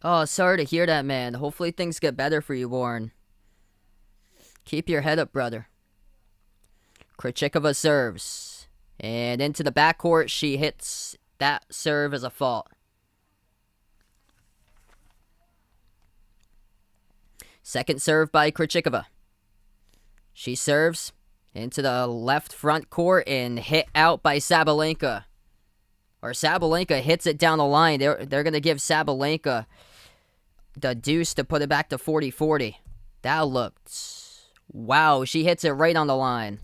Oh, sorry to hear that, man. Hopefully things get better for you, Warren. Keep your head up, brother. Krejcikova serves. And into the backcourt, she hits that serve as a fault. Second serve by Krejcikova. She serves into the left front court and hit out by Sabalenka. Or Sabalenka hits it down the line. They're going to give Sabalenka the deuce to put it back to 40-40. That looked... Wow, she hits it right on the line.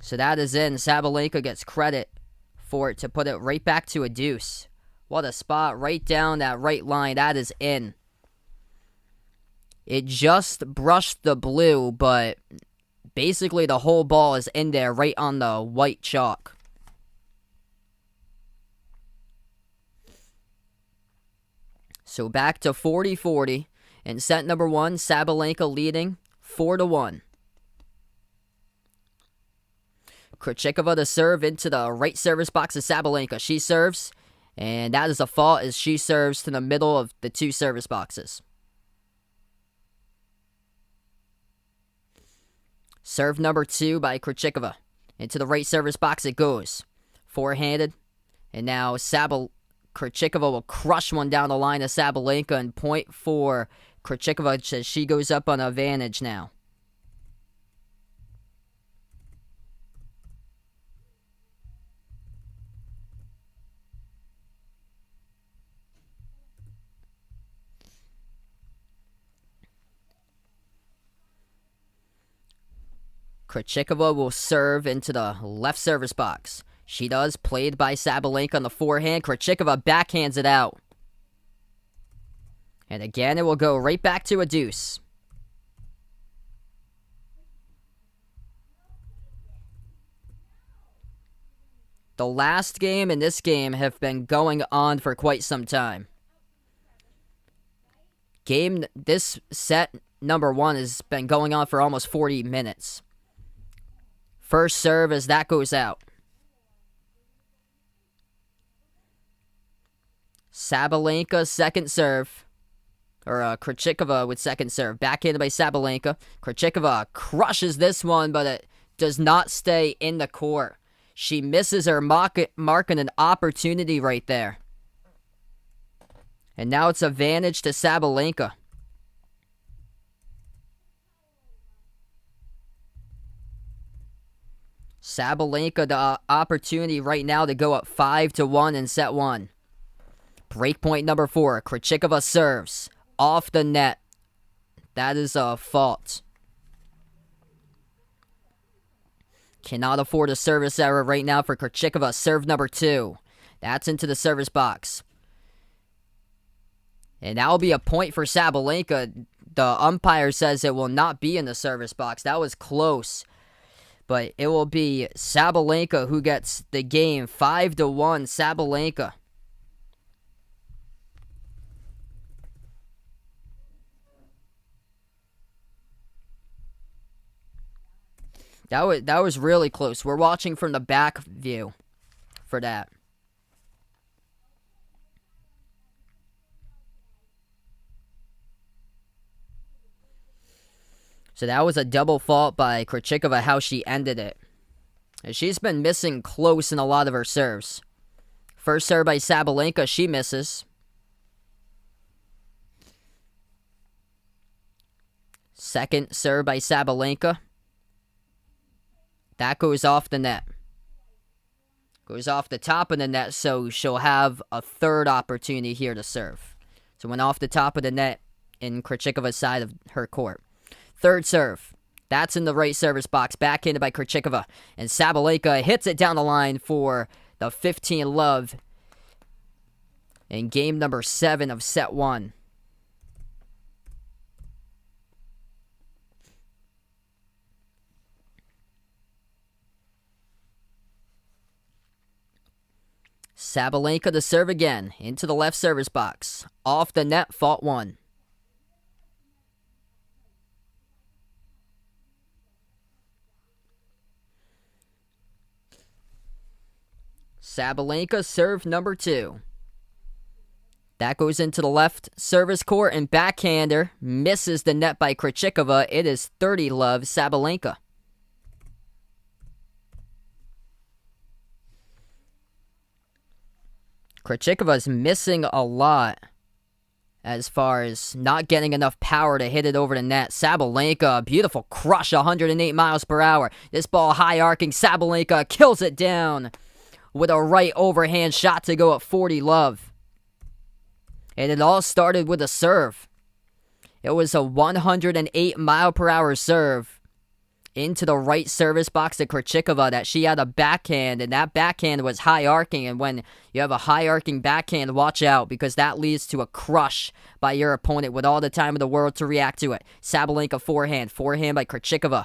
So that is in. Sabalenka gets credit for it to put it right back to a deuce. What a spot. Right down that right line. That is in. It just brushed the blue, but basically the whole ball is in there right on the white chalk. So back to 40-40. In set number 1, Sabalenka leading 4-1. Krejcikova to serve into the right service box of Sabalenka. She serves, and that is a fault as she serves to the middle of the two service boxes. Serve number 2 by Krejcikova. Into the right service box it goes. Forehanded. And now Krejcikova will crush one down the line of Sabalenka, and point for Krejcikova as she goes up on advantage now. Krejcikova will serve into the left service box. She does, played by Sabalenka on the forehand. Krejcikova backhands it out. And again, it will go right back to a deuce. The last game and this game have been going on for quite some time. This set number 1 has been going on for almost 40 minutes. First serve as that goes out. Sabalenka second serve. Or Krejcikova with second serve. Backhanded by Sabalenka. Krejcikova crushes this one, but it does not stay in the court. She misses her marking an opportunity right there. And now it's advantage to Sabalenka. Sabalenka the opportunity right now to go up 5-1 in set 1. Breakpoint number 4. Krejcikova serves. Off the net. That is a fault. Cannot afford a service error right now for Krejcikova. Serve number 2. That's into the service box. And that will be a point for Sabalenka. The umpire says it will not be in the service box. That was close. But it will be Sabalenka who gets the game. 5-1, Sabalenka. That was really close. We're watching from the back view for that. So that was a double fault by Krejcikova, how she ended it. And she's been missing close in a lot of her serves. First serve by Sabalenka, she misses. Second serve by Sabalenka. That goes off the net. Goes off the top of the net, so she'll have a third opportunity here to serve. So went off the top of the net in Krejcikova's side of her court. Third serve. That's in the right service box. Backhanded by Krejcikova. And Sabalenka hits it down the line for the 15-love in game number 7 of set 1. Sabalenka to serve again. Into the left service box. Off the net, fault 1. Sabalenka serve number 2. That goes into the left service court, and backhander misses the net by Krejcikova. It is 30-love Sabalenka. Krejcikova's missing a lot as far as not getting enough power to hit it over the net. Sabalenka, beautiful crush, 108 miles per hour. This ball high arcing. Sabalenka kills it down with a right overhand shot to go at 40-love. And it all started with a serve. It was a 108 mile per hour serve into the right service box of Krejcikova that she had a backhand, and that backhand was high arcing. And when you have a high arcing backhand, watch out, because that leads to a crush by your opponent with all the time in the world to react to it. Sabalenka forehand by Krejcikova.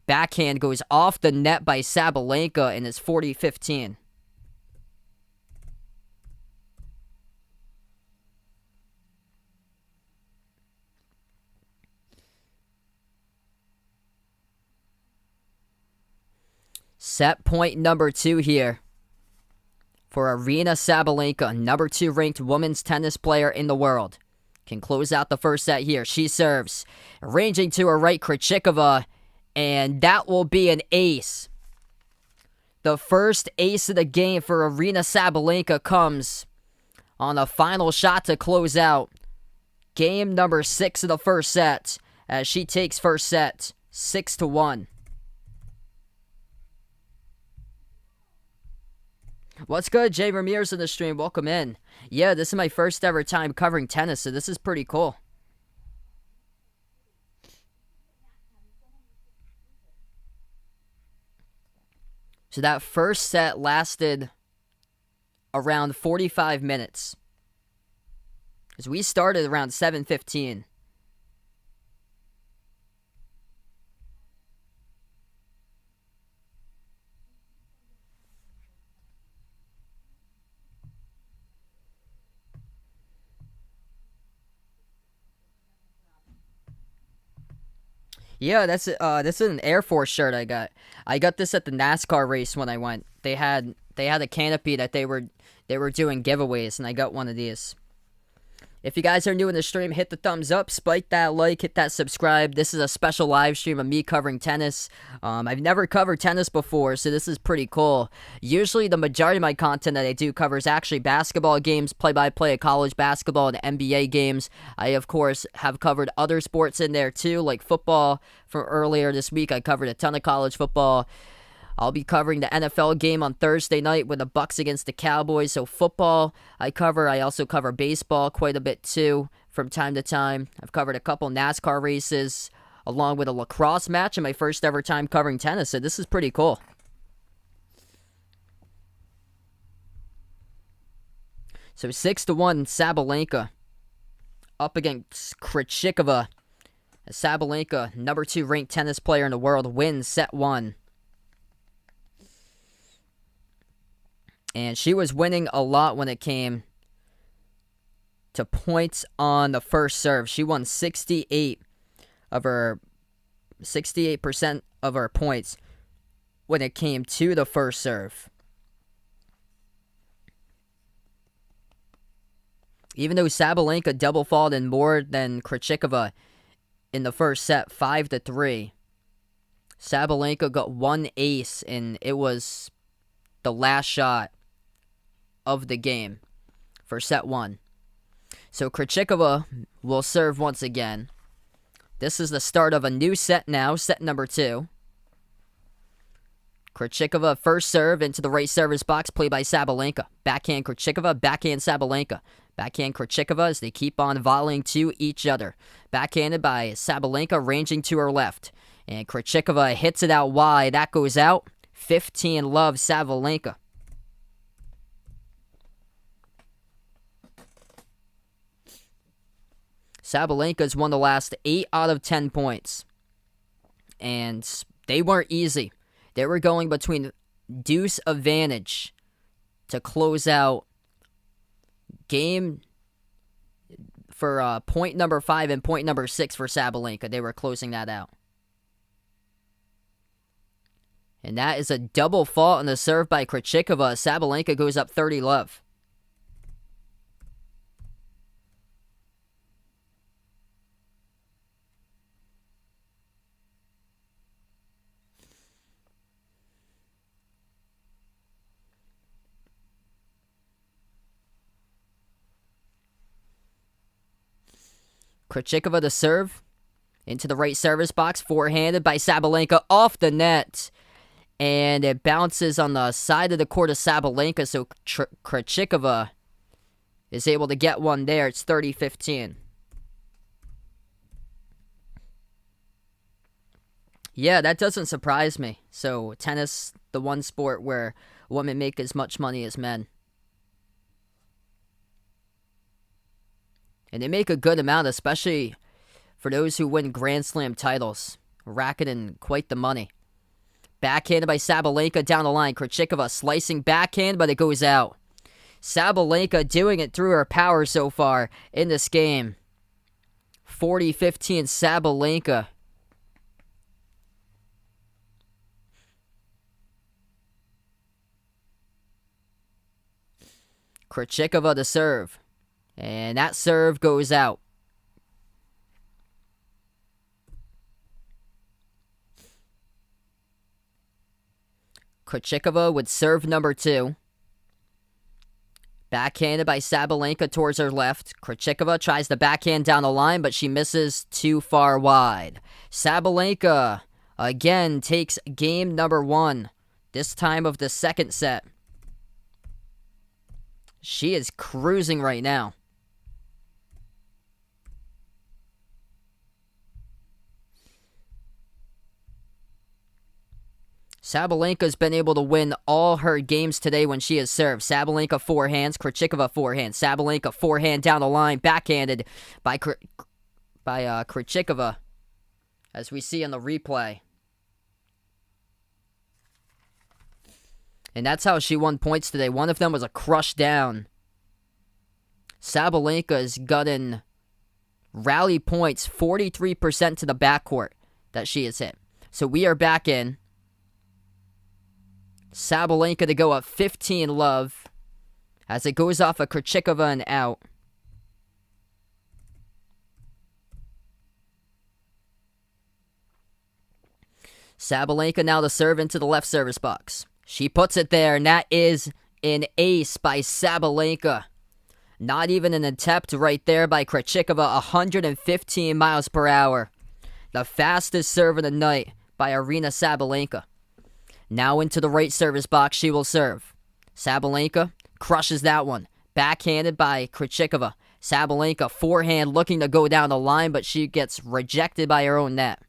Backhand goes off the net by Sabalenka and is 40-15. Set point number 2 here for Aryna Sabalenka, number 2 ranked women's tennis player in the world. Can close out the first set here. She serves, ranging to her right, Krejcikova, and that will be an ace. The first ace of the game for Aryna Sabalenka comes on the final shot to close out game number 6 of the first set, as she takes first set 6-1. What's good, Jay Ramirez in the stream? Welcome in. Yeah, this is my first ever time covering tennis, so this is pretty cool. So that first set lasted around 45 minutes. Because we started around 7:15. Yeah, this is an Air Force shirt I got. I got this at the NASCAR race when I went. They had a canopy that they were doing giveaways, and I got one of these. If you guys are new in the stream, hit the thumbs up, spike that like, hit that subscribe. This is a special live stream of me covering tennis. I've never covered tennis before, so this is pretty cool. Usually the majority of my content that I do cover is actually basketball games, play-by-play of college basketball and NBA games. I, of course, have covered other sports in there too, like football. From earlier this week, I covered a ton of college football. I'll be covering the NFL game on Thursday night with the Bucks against the Cowboys. So football I cover. I also cover baseball quite a bit too from time to time. I've covered a couple NASCAR races along with a lacrosse match in my first ever time covering tennis. So this is pretty cool. So 6-1 Sabalenka up against Krejcikova. Sabalenka, number 2 ranked tennis player in the world, wins set 1. And she was winning a lot when it came to points on the first serve. She won 68% of her points when it came to the first serve. Even though Sabalenka double faulted more than Krejcikova in the first set, 5-3, Sabalenka got one ace, and it was the last shot of the game for set 1. So Krejcikova will serve once again. This is the start of a new set now, set number 2. Krejcikova first serve into the right service box, played by Sabalenka. Backhand Krejcikova, backhand Sabalenka. Backhand Krejcikova as they keep on volleying to each other. Backhanded by Sabalenka, ranging to her left. And Krejcikova hits it out wide. That goes out. 15-love Sabalenka. Sabalenka's won the last 8 out of 10 points. And they weren't easy. They were going between deuce advantage to close out game for point number 5 and point number 6 for Sabalenka. They were closing that out. And that is a double fault on the serve by Krejcikova. Sabalenka goes up 30-love. Krejcikova to serve into the right service box, forehanded by Sabalenka off the net. And it bounces on the side of the court of Sabalenka, so Krejcikova is able to get one there. It's 30-15. Yeah, that doesn't surprise me. So tennis, the one sport where women make as much money as men. And they make a good amount, especially for those who win Grand Slam titles. Racketing quite the money. Backhanded by Sabalenka down the line. Krejcikova slicing backhand, but it goes out. Sabalenka doing it through her power so far in this game. 40-15 Sabalenka. Krejcikova to serve. And that serve goes out. Krejcikova would serve number 2. Backhanded by Sabalenka towards her left. Krejcikova tries to backhand down the line, but she misses too far wide. Sabalenka again takes game number 1, this time of the second set. She is cruising right now. Sabalenka's been able to win all her games today when she has served. Sabalenka forehands, Krejcikova forehand. Sabalenka forehand down the line, backhanded by Krejcikova, as we see in the replay. And that's how she won points today. One of them was a crush down. Sabalenka's gotten rally points, 43% to the backcourt that she has hit. So we are back in. Sabalenka to go up 15-love as it goes off of Krejcikova and out. Sabalenka now to serve into the left service box. She puts it there, and that is an ace by Sabalenka. Not even an attempt right there by Krejcikova, 115 miles per hour. The fastest serve of the night by Aryna Sabalenka. Now into the right service box, she will serve. Sabalenka crushes that one. Backhanded by Krejcikova. Sabalenka forehand looking to go down the line, but she gets rejected by her own net.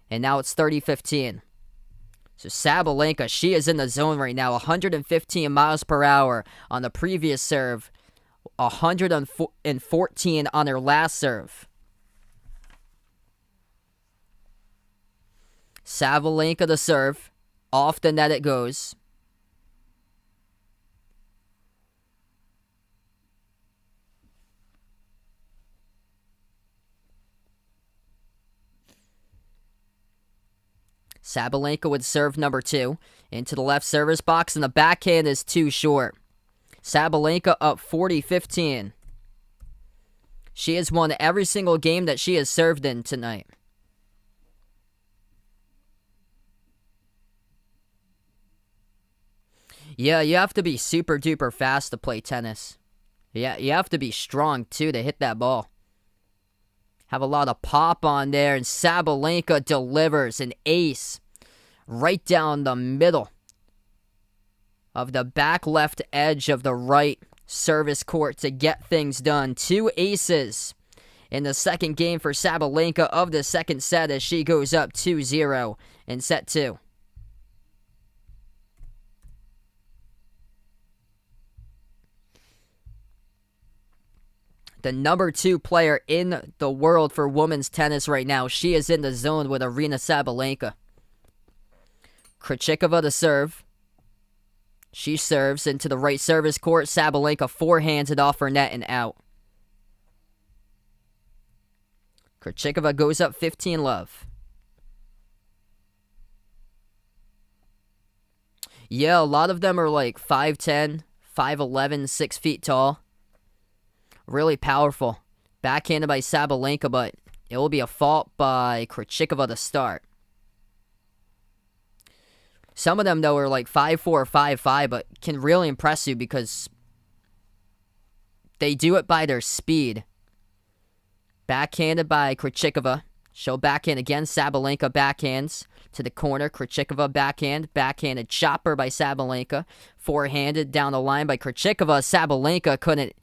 And now it's 30-15. So Sabalenka, she is in the zone right now. 115 miles per hour on the previous serve. 114 on her last serve. Sabalenka to serve. Off the net it goes. Sabalenka would serve number 2 into the left service box, and the backhand is too short. Sabalenka up 40-15. She has won every single game that she has served in tonight. Yeah, you have to be super duper fast to play tennis. Yeah, you have to be strong too to hit that ball. Have a lot of pop on there, and Sabalenka delivers an ace right down the middle of the back left edge of the right service court to get things done. 2 aces in the second game for Sabalenka of the second set as she goes up 2-0 in set 2. The number 2 player in the world for women's tennis right now. She is in the zone with Aryna Sabalenka. Krejcikova to serve. She serves into the right service court. Sabalenka forehands it off her net and out. Krejcikova goes up 15-love. Yeah, a lot of them are like 5'10", 5'11", 6 feet tall. Really powerful. Backhanded by Sabalenka, but it will be a fault by Krejcikova to start. Some of them, though, are like 5'4", or 5'5", but can really impress you because they do it by their speed. Backhanded by Krejcikova. She'll backhand again. Sabalenka backhands to the corner. Krejcikova backhand. Backhanded chopper by Sabalenka. Forehanded down the line by Krejcikova. Sabalenka couldn't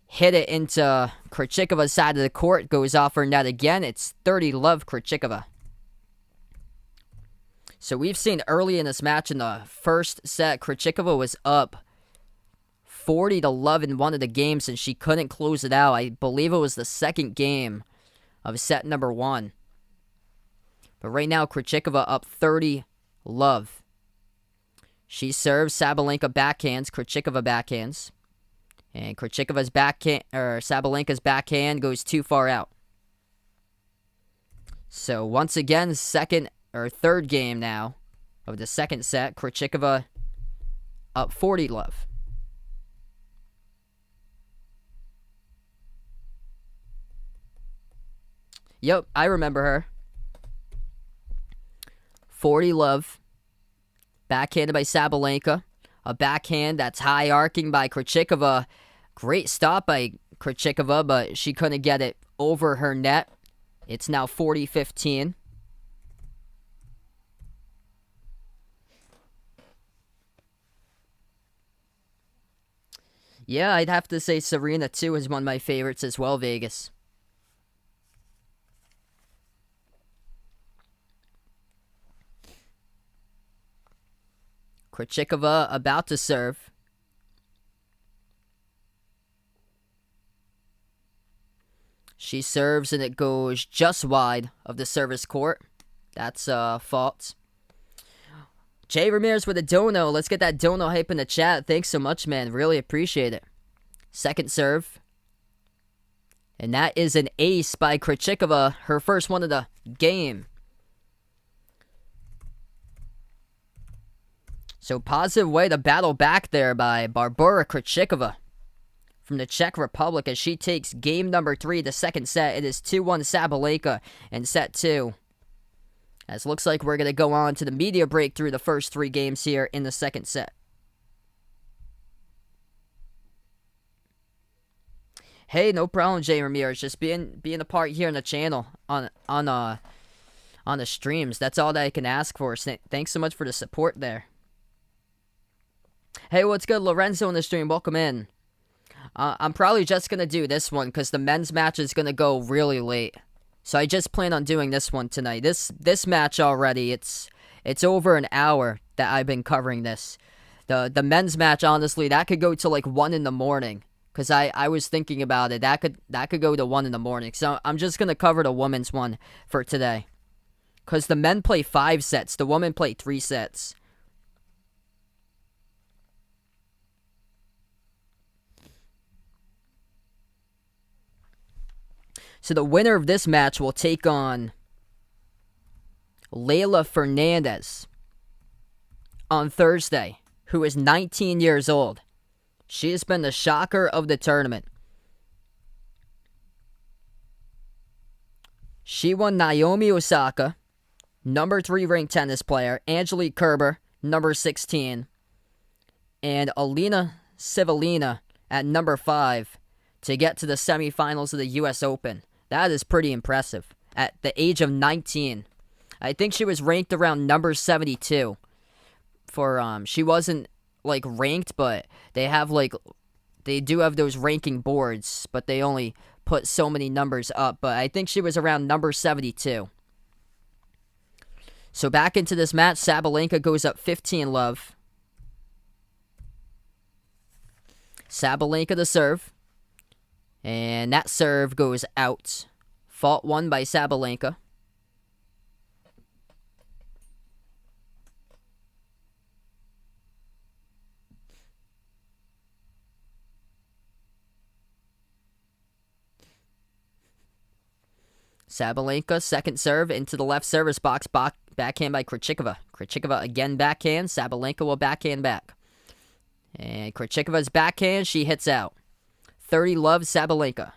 hit it into Krejcikova's side of the court. Goes off her net again. It's 30-love Krejcikova. So we've seen early in this match in the first set, Krejcikova was up 40-love in one of the games, and she couldn't close it out. I believe it was the second game of set number 1. But right now, Krejcikova up 30-love. She serves. Sabalenka backhands. Krejcikova backhands. And Krejcikova's backhand, or Sabalenka's backhand goes too far out. So once again, second or third game now of the second set. Krejcikova up 40-love. Yep, I remember her. 40 love. Backhanded by Sabalenka. A backhand that's high arcing by Krejcikova. Great stop by Krejcikova, but she couldn't get it over her net. It's now 40-15. Yeah, I'd have to say Serena, too, is one of my favorites as well, Vegas. Krejcikova about to serve. She serves and it goes just wide of the service court. That's fault. Jay Ramirez with a dono. Let's get that dono hype in the chat. Thanks so much, man. Really appreciate it. Second serve. And that is an ace by Krejcikova. Her first one of the game. So positive way to battle back there by Barbora Krejcikova from the Czech Republic as she takes game number 3, the second set. It is 2-1 Sabalenka in set 2. As looks like we're going to go on to the media break through the first 3 games here in the second set. Hey, no problem, Jay Ramirez. Just being a part here in the channel on the streams. That's all that I can ask for. Thanks so much for the support there. Hey, what's good? Lorenzo in the stream. Welcome in. I'm probably just going to do this one because the men's match is going to go really late. So I just plan on doing this one tonight. This match already, it's over an hour that I've been covering this. The men's match, honestly, that could go to like 1 in the morning. Because I was thinking about it. That could go to 1 in the morning. So I'm just going to cover the women's one for today. Because the men play 5 sets. The women play 3 sets. So the winner of this match will take on Leylah Fernandez on Thursday, who is 19 years old. She has been the shocker of the tournament. She won Naomi Osaka, number 3 ranked tennis player, Angelique Kerber, number 16, and Alina Svitolina at number 5 to get to the semifinals of the U.S. Open. That is pretty impressive. At the age of 19. I think she was ranked around number 72. She wasn't like ranked, but they do have those ranking boards, but they only put so many numbers up. But I think she was around number 72. So back into this match, Sabalenka goes up 15 love. Sabalenka to serve. And that serve goes out. Fault 1 by Sabalenka. Sabalenka, second serve into the left service box. Backhand by Krejcikova. Krejcikova again backhand. Sabalenka will backhand back. And Krejcikova's backhand, she hits out. 30 love Sabalenka.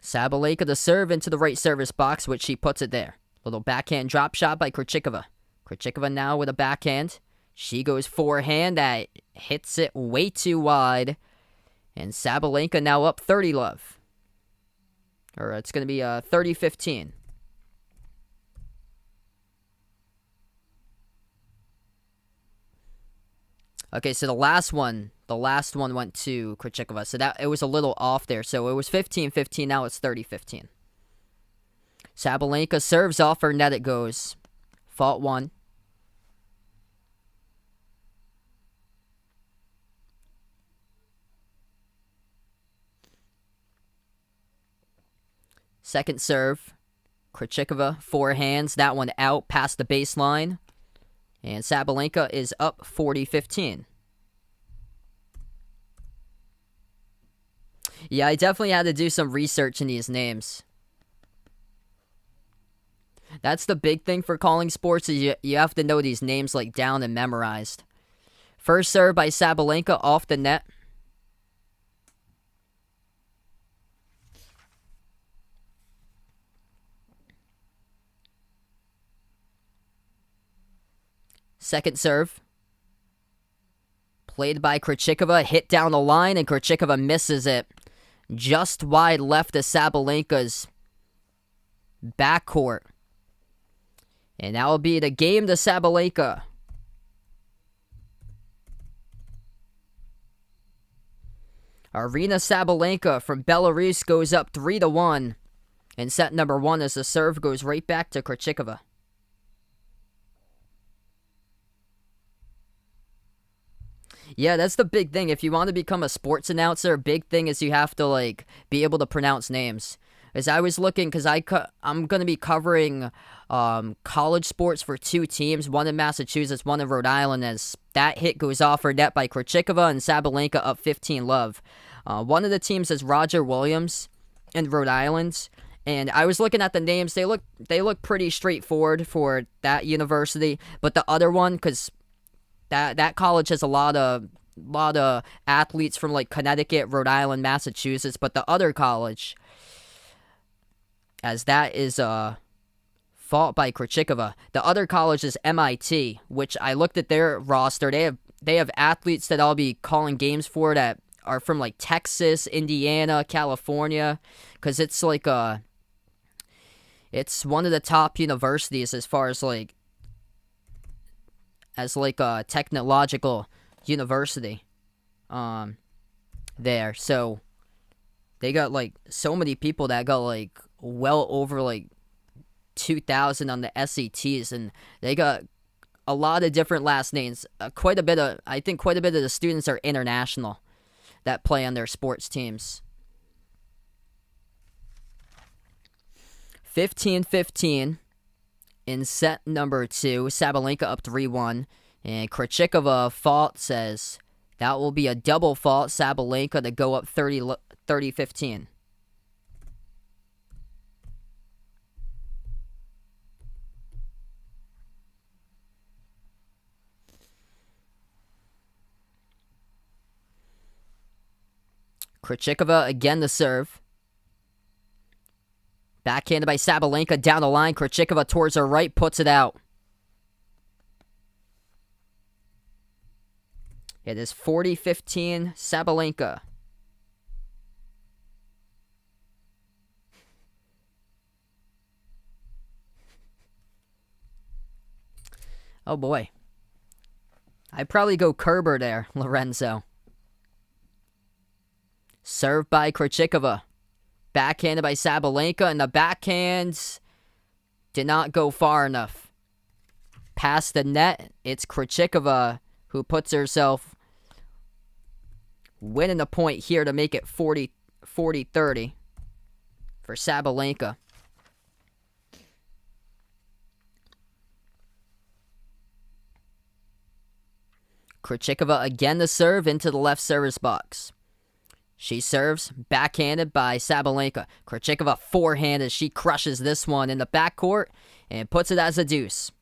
Sabalenka to serve into the right service box, which she puts it there. Little backhand drop shot by Krejcikova. Krejcikova now with a backhand. She goes forehand. That hits it way too wide. And Sabalenka now up 30 love. Or it's going to be 30-15. Okay, so the last one went to Krejcikova. So that it was a little off there. So it was 15-15. Now it's 30-15. Sabalenka serves off her net. It goes. Fault 1. Second serve. Krejcikova, forehands. That one out past the baseline. And Sabalenka is up 40-15. Yeah, I definitely had to do some research in these names. That's the big thing for calling sports is you have to know these names like down and memorized. First serve by Sabalenka off the net. Second serve. Played by Krejcikova, hit down the line, and Krejcikova misses it. Just wide left of Sabalenka's backcourt. And that will be the game to Sabalenka. Arina Sabalenka from Belarus goes up 3-1 in set number 1 as the serve goes right back to Krejcikova. Yeah, that's the big thing. If you want to become a sports announcer, a big thing is you have to like be able to pronounce names. As I was looking, because I'm going to be covering college sports for 2 teams, one in Massachusetts, one in Rhode Island, as that hit goes off her net by Krejcikova and Sabalenka up 15-love. One of the teams is Roger Williams in Rhode Island, and I was looking at the names. They look pretty straightforward for that university, but the other one, because that college has a lot of athletes from like Connecticut, Rhode Island, Massachusetts, but the other college, as that is fought by Krejcikova. The other college is MIT, which I looked at their roster. They have athletes that I'll be calling games for that are from like Texas, Indiana, California, because it's like it's one of the top universities as far as like a technological university there. So they got like so many people that got like well over like 2,000 on the SATs, and they got a lot of different last names. I think quite a bit of the students are international that play on their sports teams. 15-15 in set number 2. Sabalenka up 3-1, and Krejcikova fault says that will be a double fault. Sabalenka to go up 30-15. Krejcikova again to serve. Backhanded by Sabalenka down the line. Krejcikova towards her right, puts it out. It is 40-15 Sabalenka. Oh boy. I'd probably go Kerber there, Lorenzo. Served by Krejcikova. Backhanded by Sabalenka, and the backhands did not go far enough. Past the net, it's Krejcikova who puts herself winning the point here to make it 40-30 for Sabalenka. Krejcikova again to serve into the left service box. She serves, backhanded by Sabalenka. Krejcikova forehanded. She crushes this one in the backcourt and puts it as a deuce.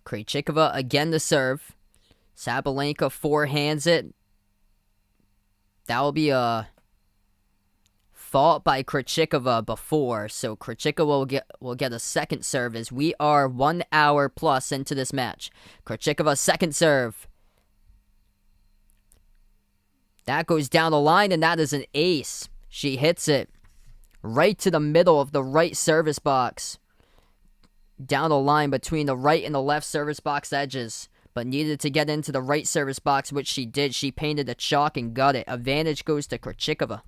Krejcikova again to serve. Sabalenka forehands it. That will be a fault by Krejcikova before, so Krejcikova will get a second serve as we are 1 hour plus into this match. Krejcikova second serve. That goes down the line, and that is an ace. She hits it right to the middle of the right service box. Down the line between the right and the left service box edges, but needed to get into the right service box, which she did. She painted a chalk and got it. Advantage goes to Krejcikova.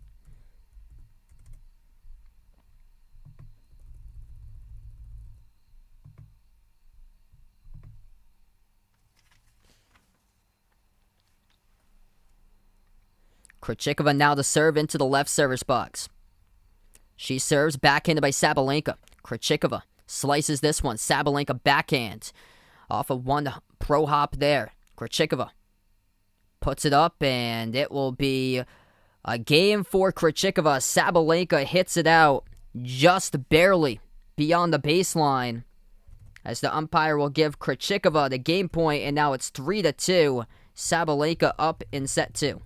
Krejcikova now to serve into the left service box. She serves, backhanded by Sabalenka. Krejcikova slices this one. Sabalenka backhand. Off of one pro hop there. Krejcikova puts it up, and it will be a game for Krejcikova. Sabalenka hits it out just barely beyond the baseline, as the umpire will give Krejcikova the game point, and now it's 3-2. Sabalenka up in set 2.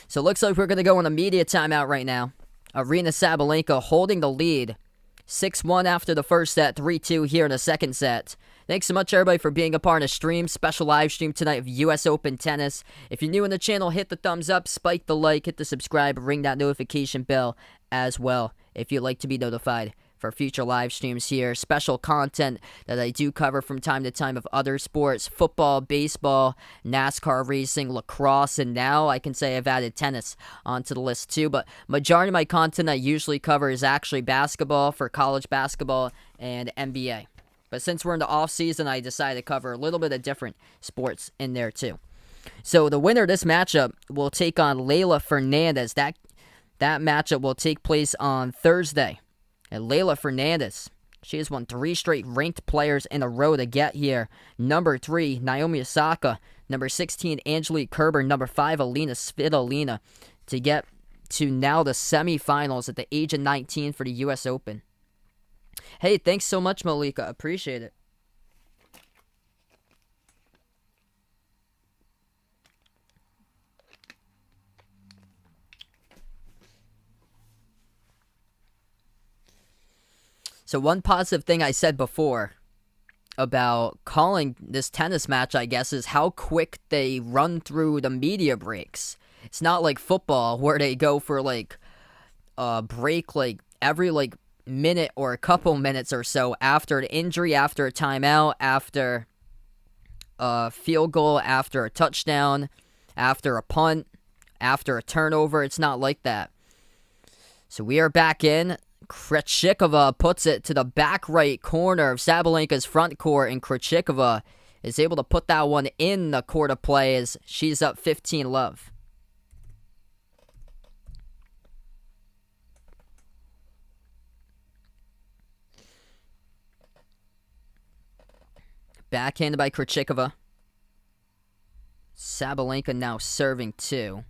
So it looks like we're going to go on a media timeout right now. Aryna Sabalenka holding the lead. 6-1 after the first set, 3-2 here in the second set. Thanks so much, everybody, for being a part of the stream. Special live stream tonight of U.S. Open Tennis. If you're new in the channel, hit the thumbs up, spike the like, hit the subscribe, ring that notification bell as well if you'd like to be notified for future live streams here. Special content that I do cover from time to time of other sports, football, baseball, NASCAR racing, lacrosse, and now I can say I've added tennis onto the list too. But majority of my content I usually cover is actually basketball for college basketball and NBA. But since we're in the off season, I decided to cover a little bit of different sports in there too. So the winner of this matchup will take on Leylah Fernandez. That matchup will take place on Thursday. And Leylah Fernandez, she has won 3 straight ranked players in a row to get here. Number 3, Naomi Osaka. Number 16, Angelique Kerber. Number 5, Alina Svitolina, to get to now the semifinals at the age of 19 for the U.S. Open. Hey, thanks so much, Malika. Appreciate it. So one positive thing I said before about calling this tennis match, I guess, is how quick they run through the media breaks. It's not like football where they go for like a break like every like minute or a couple minutes or so after an injury, after a timeout, after a field goal, after a touchdown, after a punt, after a turnover. It's not like that. So we are back in. Krejcikova puts it to the back right corner of Sabalenka's front court, and Krejcikova is able to put that one in the court of play as she's up 15-love. Backhanded by Krejcikova. Sabalenka now serving 2.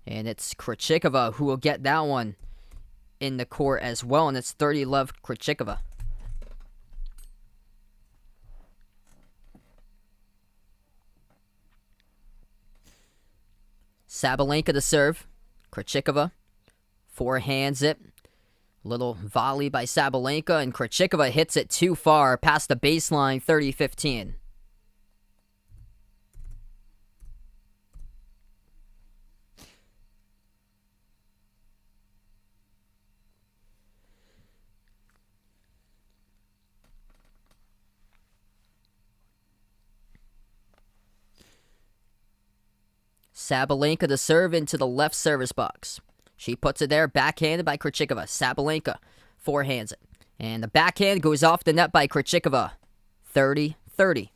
And it's Krejcikova who will get that one in the court as well. And it's 30-love Krejcikova. Sabalenka to serve. Krejcikova forehands it. Little volley by Sabalenka. And Krejcikova hits it too far past the baseline, 30-15. Sabalenka to serve into the left service box. She puts it there, backhanded by Krejcikova. Sabalenka forehands it. And the backhand goes off the net by Krejcikova. 30-30.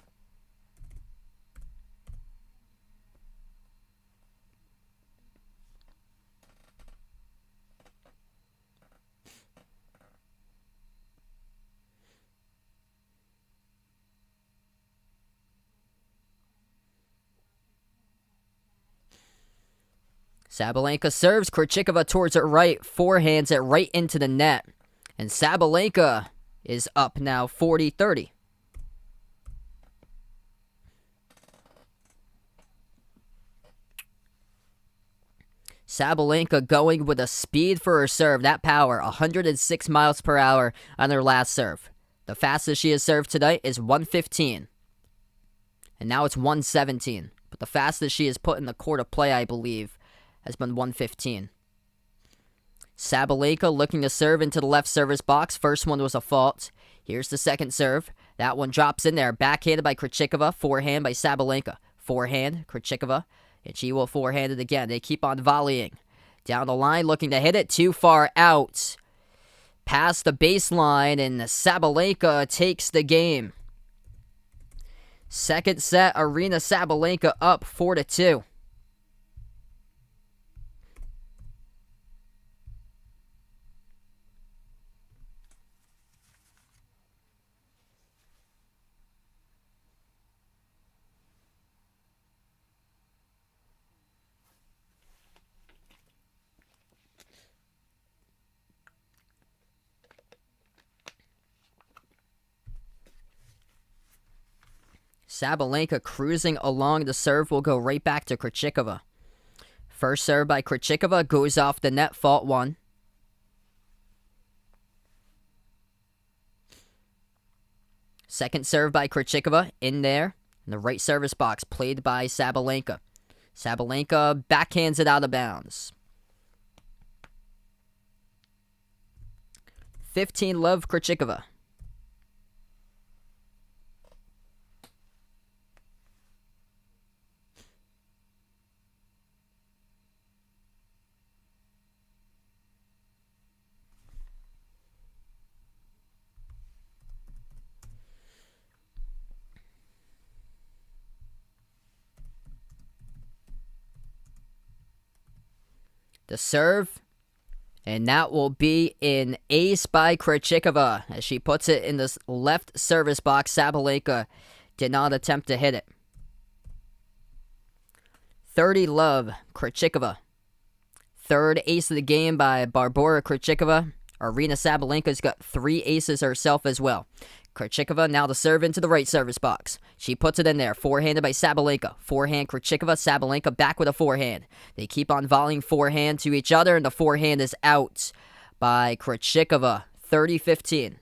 Sabalenka serves. Krejcikova towards it right. Forehands it right into the net. And Sabalenka is up now 40-30. Sabalenka going with a speed for her serve. That power, 106 miles per hour on her last serve. The fastest she has served tonight is 115. And now it's 117. But the fastest she has put in the court of play, I believe, has been 115. Sabalenka looking to serve into the left service box. First one was a fault. Here's the second serve. That one drops in there. Backhanded by Krejcikova. Forehand by Sabalenka. Forehand, Krejcikova. And she will forehand it again. They keep on volleying. Down the line, looking to hit it. Too far out. past the baseline, and Sabalenka takes the game. Second set, Aryna Sabalenka up 4-2. Sabalenka cruising along the serve will go right back to Krejcikova. First serve by Krejcikova goes off the net, fault 1. Second serve by Krejcikova in there in the right service box, played by Sabalenka. Sabalenka backhands it out of bounds. 15-love Krejcikova. The serve, and that will be an ace by Krejcikova as she puts it in the left service box. Sabalenka did not attempt to hit it. 30-love Krejcikova. Third ace of the game by Barbora Krejcikova. Aryna Sabalenka's got 3 aces herself as well. Krejcikova now to serve into the right service box. She puts it in there. Forehanded by Sabalenka. Forehand Krejcikova. Sabalenka back with a forehand. They keep on volleying forehand to each other, and the forehand is out by Krejcikova. 30-15.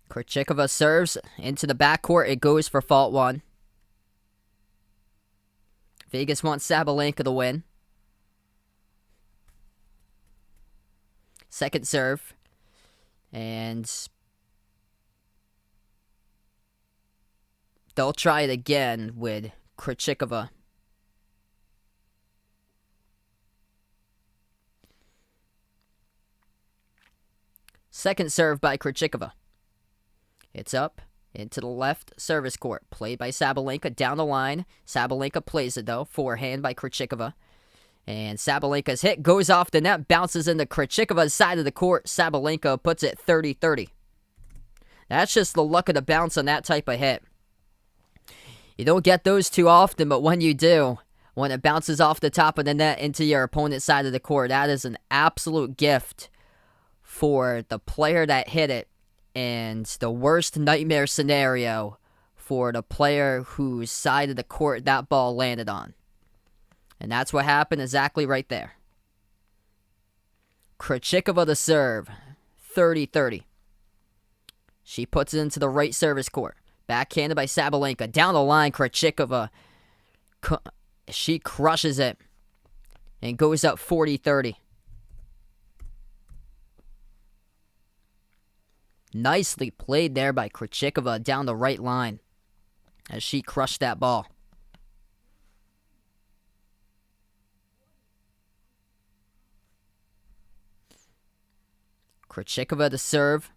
Krejcikova serves into the backcourt. It goes for fault 1. Vegas wants Sabalenka to win. Second serve. And they'll try it again with Krejcikova. Second serve by Krejcikova. It's up into the left service court. Played by Sabalenka down the line. Sabalenka plays it though. Forehand by Krejcikova. And Sabalenka's hit goes off the net. Bounces into Krejcikova's side of the court. Sabalenka puts it 30-30. That's just the luck of the bounce on that type of hit. You don't get those too often, but when you do, when it bounces off the top of the net into your opponent's side of the court, that is an absolute gift for the player that hit it. And the worst nightmare scenario for the player whose side of the court that ball landed on. And that's what happened exactly right there. Krejcikova to serve. 30-30. She puts it into the right service court. Backhanded by Sabalenka. Down the line, Krejcikova. She crushes it. And goes up 40-30. Nicely played there by Krejcikova down the right line as she crushed that ball. Krejcikova to serve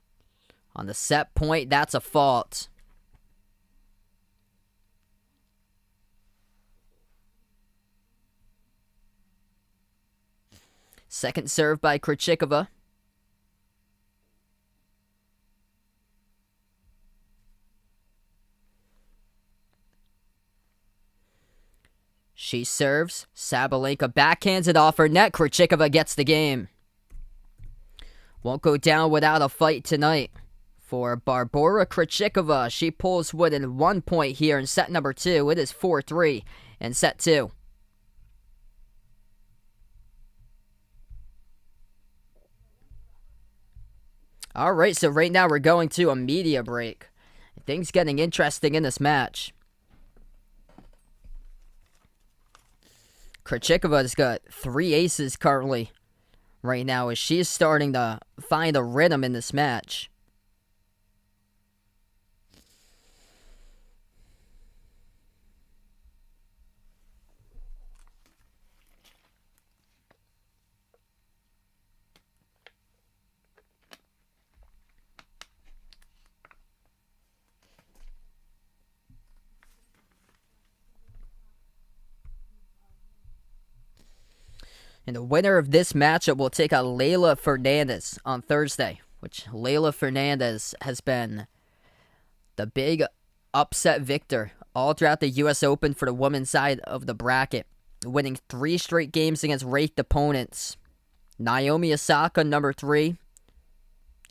on the set point. That's a fault. Second serve by Krejcikova. She serves. Sabalenka backhands it off her net. Krejcikova gets the game. Won't go down without a fight tonight for Barbora Krejcikova. She pulls within 1 point here in set number 2. It is 4-3 in set 2. All right, so right now we're going to a media break. Things getting interesting in this match. Krejcikova's got 3 aces currently right now as she's starting to find a rhythm in this match. And the winner of this matchup will take on Leylah Fernandez on Thursday, which Leylah Fernandez has been the big upset victor all throughout the U.S. Open for the women's side of the bracket, winning 3 straight games against ranked opponents. Naomi Osaka, number 3,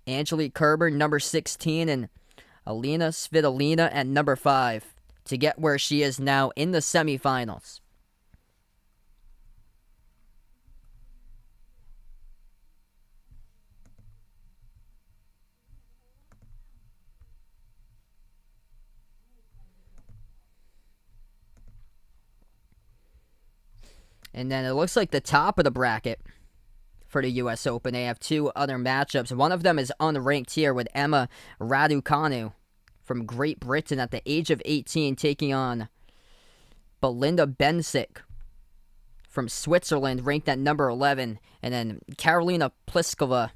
Angelique Kerber, number 16, and Alina Svitolina at number 5 to get where she is now in the semifinals. And then it looks like the top of the bracket for the U.S. Open, they have 2 other matchups. One of them is unranked here with Emma Raducanu from Great Britain at the age of 18 taking on Belinda Bencic from Switzerland, ranked at number 11. And then Karolina Pliskova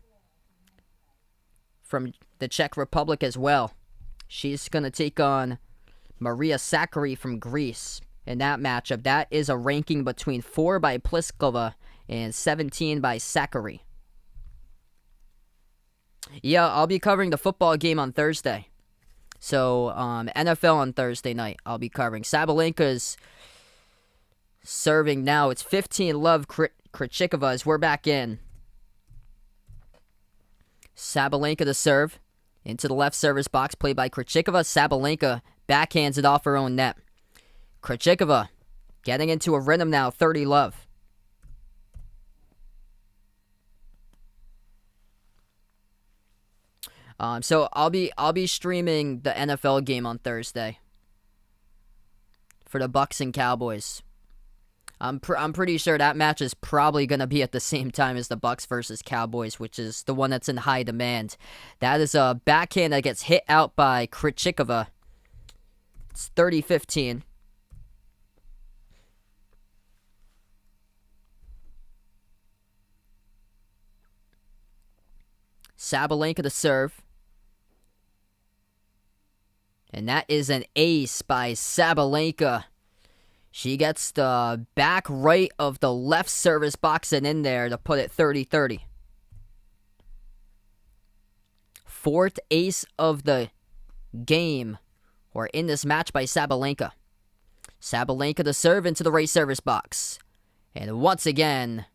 from the Czech Republic as well. She's going to take on Maria Sakkari from Greece. In that matchup, that is a ranking between 4 by Pliskova and 17 by Sakkari. Yeah, I'll be covering the football game on Thursday. So, NFL on Thursday night, I'll be covering. Sabalenka's serving now. It's 15-love Krejcikova as we're back in. Sabalenka to serve. Into the left service box, played by Krejcikova. Sabalenka backhands it off her own net. Krejcikova getting into a rhythm now, 30-love. So I'll be streaming the NFL game on Thursday for the Bucks and Cowboys. I'm pretty sure that match is probably going to be at the same time as the Bucks versus Cowboys, which is the one that's in high demand. That is a backhand that gets hit out by Krejcikova. It's 30-15. Sabalenka to serve. And that is an ace by Sabalenka. She gets the back right of the left service box and in there to put it 30-30. 4th ace of the game, or in this match, by Sabalenka. Sabalenka to serve into the right service box. And once again,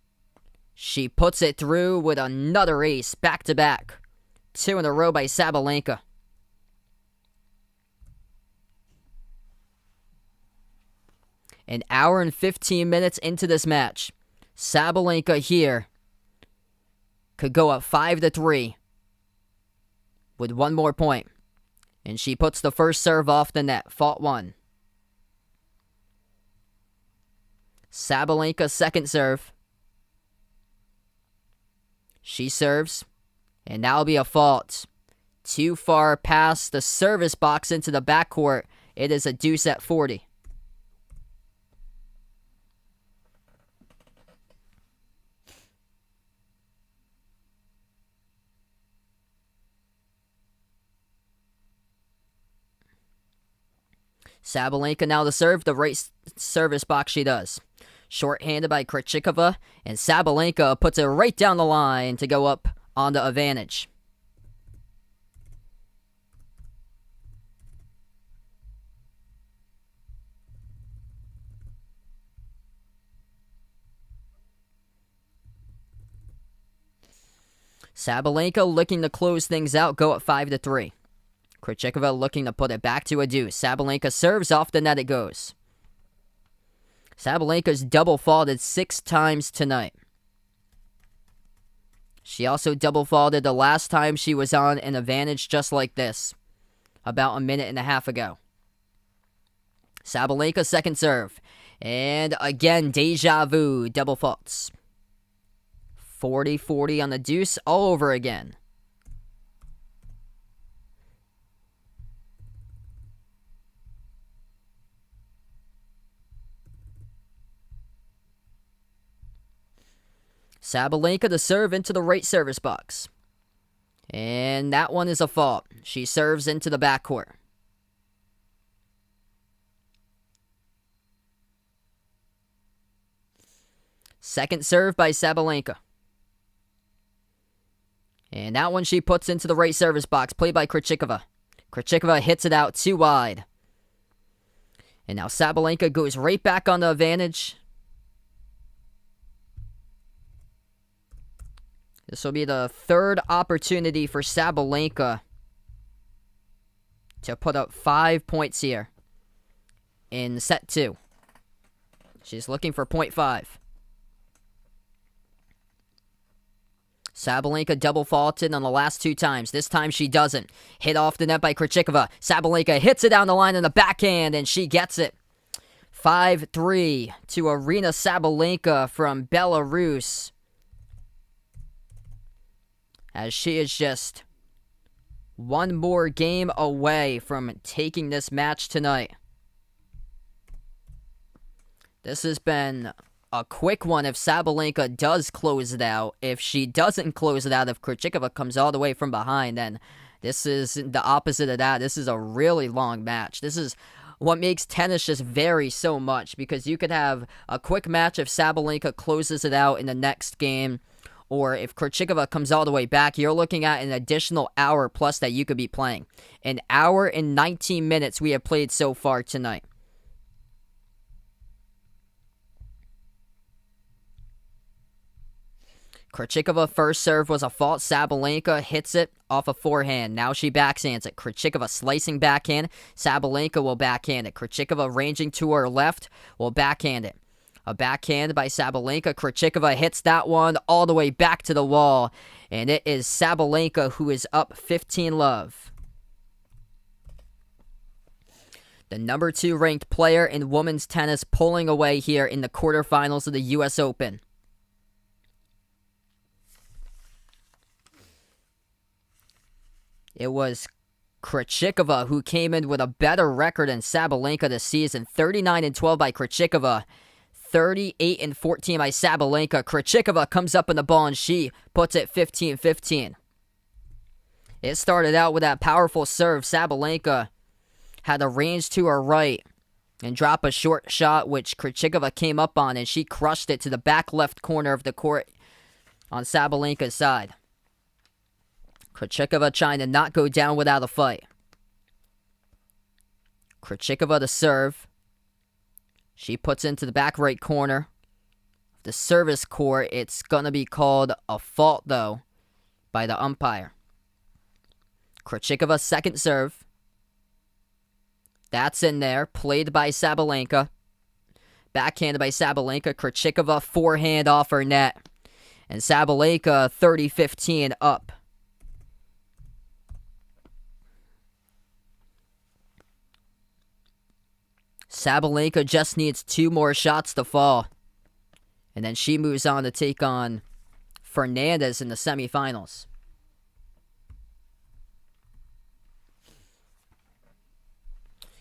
she puts it through with another ace, back-to-back. 2 in a row by Sabalenka. An hour and 15 minutes into this match. Sabalenka here could go up 5-3 with 1 more point. And she puts the first serve off the net. Fault 1. Sabalenka second serve. She serves, and that'll be a fault. Too far past the service box into the backcourt. It is a deuce at 40. Sabalenka now to serve, the right service box she does. Short-handed by Krejcikova, and Sabalenka puts it right down the line to go up on the advantage. Sabalenka looking to close things out, go at 5-3. Krejcikova looking to put it back to a deuce. Sabalenka serves, off the net it goes. Sabalenka's double faulted 6 times tonight. She also double faulted the last time she was on an advantage just like this, about a minute and a half ago. Sabalenka second serve. And again, deja vu, double faults. 40-40 on the deuce all over again. Sabalenka to serve into the right service box. And that one is a fault. She serves into the backcourt. Second serve by Sabalenka. And that one she puts into the right service box. Played by Krejcikova. Krejcikova hits it out too wide. And now Sabalenka goes right back on the advantage. This will be the third opportunity for Sabalenka to put up 5 points here in set 2. She's looking for point 5. Sabalenka double faulted on the last 2 times. This time she doesn't. Hit off the net by Krejcikova. Sabalenka hits it down the line in the backhand, and she gets it. 5-3 to Arina Sabalenka from Belarus. As she is just one more game away from taking this match tonight. This has been a quick one if Sabalenka does close it out. If she doesn't close it out, if Krejcikova comes all the way from behind, then this is the opposite of that. This is a really long match. This is what makes tennis just vary so much, because you could have a quick match if Sabalenka closes it out in the next game, or if Krejcikova comes all the way back, you're looking at an additional hour plus that you could be playing. An hour and 19 minutes we have played so far tonight. Krejcikova first serve was a fault. Sabalenka hits it off a forehand. Now she backhands it. Krejcikova slicing backhand. Sabalenka will backhand it. Krejcikova ranging to her left will backhand it. A backhand by Sabalenka. Krejcikova hits that one all the way back to the wall. And it is Sabalenka who is up 15-love. The number 2 ranked player in women's tennis pulling away here in the quarterfinals of the U.S. Open. It was Krejcikova who came in with a better record than Sabalenka this season. 39-12 by Krejcikova. 38-14 by Sabalenka. Krejcikova comes up in the ball and she puts it 15-15. It started out with that powerful serve. Sabalenka had a range to her right and drop a short shot, which Krejcikova came up on, and she crushed it to the back left corner of the court on Sabalenka's side. Krejcikova trying to not go down without a fight. Krejcikova to serve. She puts into the back right corner. The service court, it's going to be called a fault, though, by the umpire. Krejcikova second serve. That's in there. Played by Sabalenka. Backhanded by Sabalenka. Krejcikova forehand off her net. And Sabalenka 30-15 up. Sabalenka just needs 2 more shots to fall. And then she moves on to take on Fernandez in the semifinals.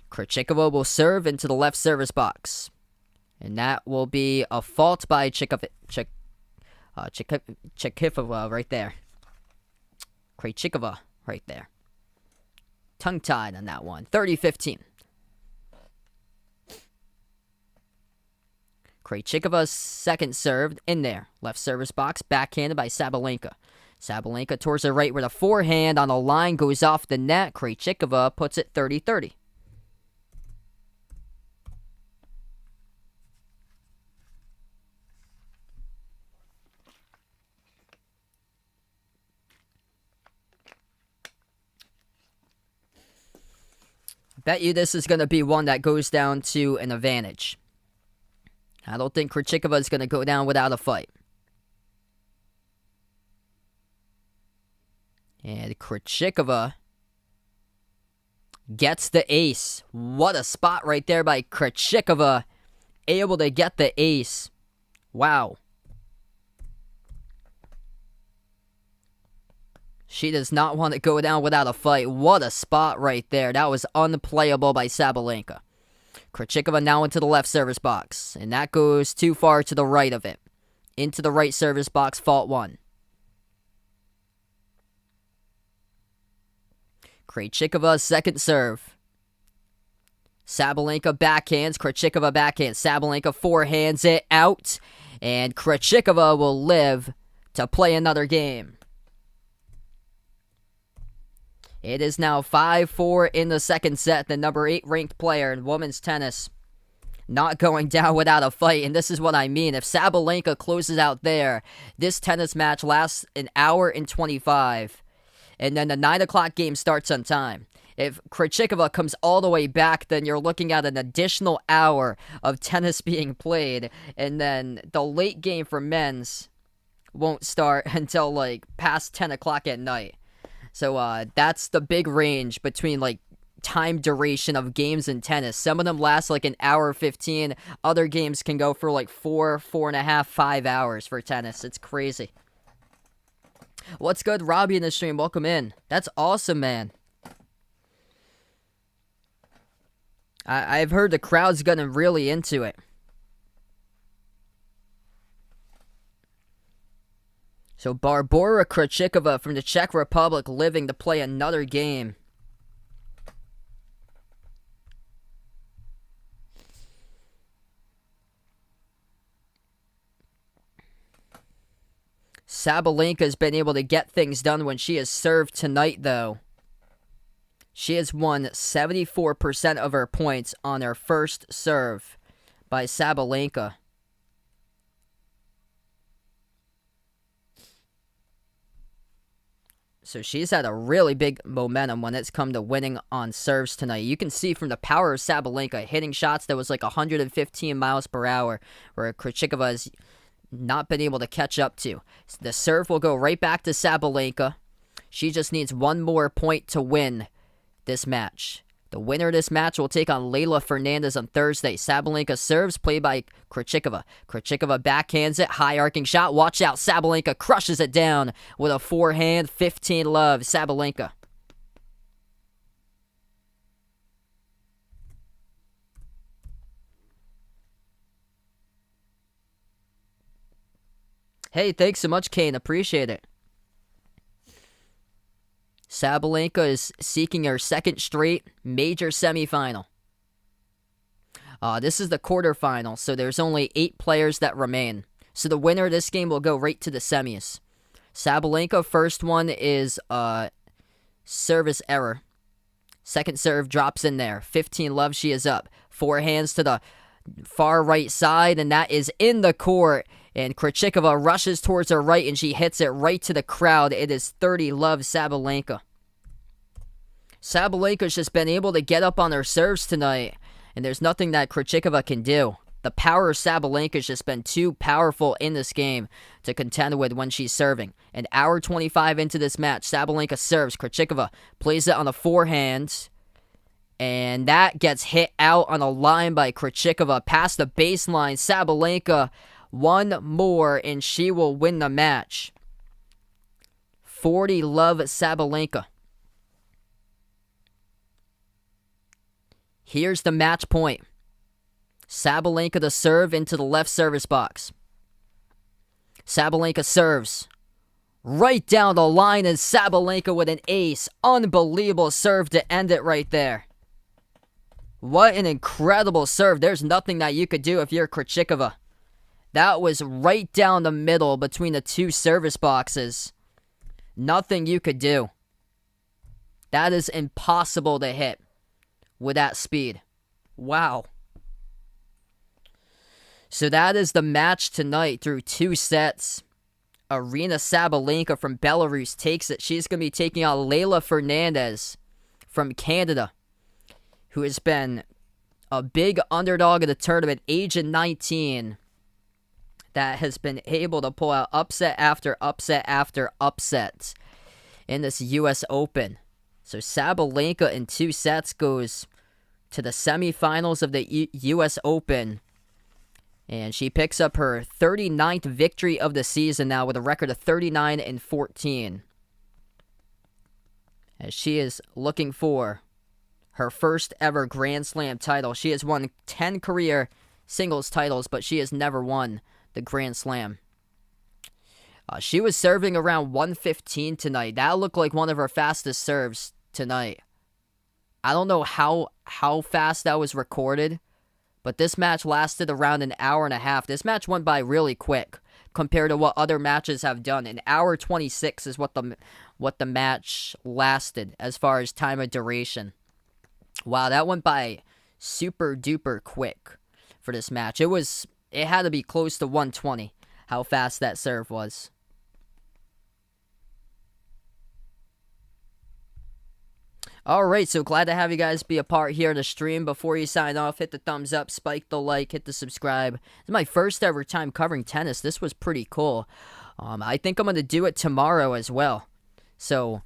Krejcikova will serve into the left service box. And that will be a fault by Krejcikova right there. Krejcikova right there. Tongue-tied on that one. 30-15. Krejcikova's second serve in there. Left service box, backhanded by Sabalenka. Sabalenka towards the right with a forehand on the line, goes off the net. Krejcikova puts it 30-30. Bet you this is going to be one that goes down to an advantage. I don't think Krejcikova is going to go down without a fight. And Krejcikova gets the ace. What a spot right there by Krejcikova able to get the ace. Wow. She does not want to go down without a fight. What a spot right there. That was unplayable by Sabalenka. Krejcikova now into the left service box. And that goes too far to the right of it. Into the right service box, fault 1. Krejcikova, second serve. Sabalenka backhands. Krejcikova backhands. Sabalenka forehands it out. And Krejcikova will live to play another game. It is now 5-4 in the second set. The number 8 ranked player in women's tennis not going down without a fight. And this is what I mean. If Sabalenka closes out there, this tennis match lasts an hour and 25. And then the 9 o'clock game starts on time. If Krejcikova comes all the way back, then you're looking at an additional hour of tennis being played. And then the late game for men's won't start until like past 10 o'clock at night. So that's the big range between like time duration of games in tennis. Some of them last like an hour 15. Other games can go for like 4.5, 5 hours for tennis. It's crazy. What's good, Robbie, in the stream? Welcome in. That's awesome, man. I've heard the crowd's getting really into it. So Barbora Krejcikova from the Czech Republic living to play another game. Sabalenka has been able to get things done when she has served tonight, though. She has won 74% of her points on her first serve by Sabalenka. So she's had a really big momentum when it's come to winning on serves tonight. You can see from the power of Sabalenka hitting shots that was like 115 miles per hour, where Krejcikova has not been able to catch up to. The serve will go right back to Sabalenka. She just needs one more point to win this match. The winner of this match will take on Leylah Fernandez on Thursday. Sabalenka serves, played by Krejcikova. Krejcikova backhands it, high arcing shot. Watch out, Sabalenka crushes it down with a forehand. 15-love, Sabalenka. Hey, thanks so much, Kane. Appreciate it. Sabalenka is seeking her second straight major semifinal. This is the quarterfinal, so there's only 8 players that remain. So the winner of this game will go right to the semis. Sabalenka, first one is service error. Second serve drops in there. 15-love, she is up. Forehands to the far right side, and that is in the court. And Krejcikova rushes towards her right, and she hits it right to the crowd. It is 30-love, Sabalenka. Sabalenka's just been able to get up on her serves tonight, and there's nothing that Krejcikova can do. The power of Sabalenka's just been too powerful in this game to contend with when she's serving. An hour 25 into this match, Sabalenka serves. Krejcikova plays it on the forehand, and that gets hit out on a line by Krejcikova past the baseline. Sabalenka, one more, and she will win the match. 40-love, Sabalenka. Here's the match point. Sabalenka to serve into the left service box. Sabalenka serves. Right down the line, and Sabalenka with an ace. Unbelievable serve to end it right there. What an incredible serve. There's nothing that you could do if you're Krejcikova. That was right down the middle between the two service boxes. Nothing you could do. That is impossible to hit with that speed. Wow. So that is the match tonight through 2 sets. Aryna Sabalenka from Belarus takes it. She's going to be taking on Leylah Fernandez from Canada, who has been a big underdog of the tournament, age of 19, that has been able to pull out upset after upset after upset in this U.S. Open. So Sabalenka in 2 sets goes to the semifinals of the U.S. Open And she picks up her 39th victory of the season now with a record of 39-14. As she is looking for her first ever Grand Slam title. She has won 10 career singles titles, but she has never won the Grand Slam. She was serving around 115 tonight. That looked like one of her fastest serves tonight. I don't know how fast that was recorded, but this match lasted around an hour and a half. This match went by really quick compared to what other matches have done. An hour 26 is what the match lasted as far as time of duration. Wow, that went by super duper quick for this match. It had to be close to 120, how fast that serve was. Alright, so glad to have you guys be a part here in the stream. Before you sign off, hit the thumbs up, spike the like, hit the subscribe. This is my first ever time covering tennis. This was pretty cool. I think I'm going to do it tomorrow as well. So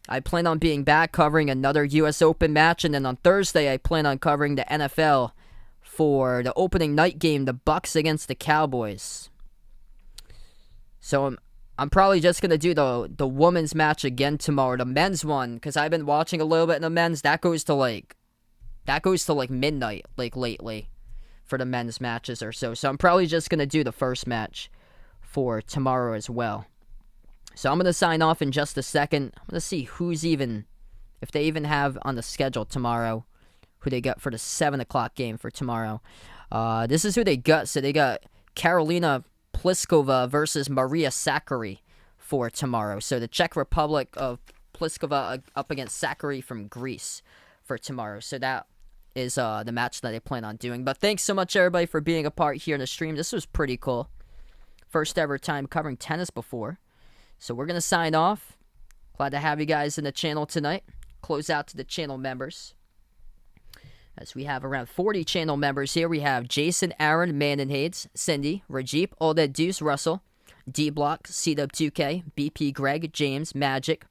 I plan on being back covering another US Open match, and then on Thursday I plan on covering the NFL for the opening night game, the Bucks against the Cowboys. So I'm probably just going to do the women's match again tomorrow. The men's one, because I've been watching a little bit in the men's, that goes to like midnight, like lately, for the men's matches or so. So I'm probably just going to do the first match for tomorrow as well. So I'm going to sign off in just a second. I'm going to see if they even have on the schedule tomorrow, who they got for the 7 o'clock game for tomorrow. This is who they got. So they got Karolina Pliskova versus Maria Sakkari for tomorrow. So the Czech Republic of Pliskova up against Sakkari from Greece for tomorrow. So that is the match that they plan on doing. But thanks so much, everybody, for being a part here in the stream. This was pretty cool. First ever time covering tennis before. So we're going to sign off. Glad to have you guys in the channel tonight. Close out to the channel members. As we have around 40 channel members here, we have Jason, Aaron, Mandenhades, Cindy, Rajeep, Olded Deuce, Russell, D-Block, CW2K, BP, Greg, James, Magic,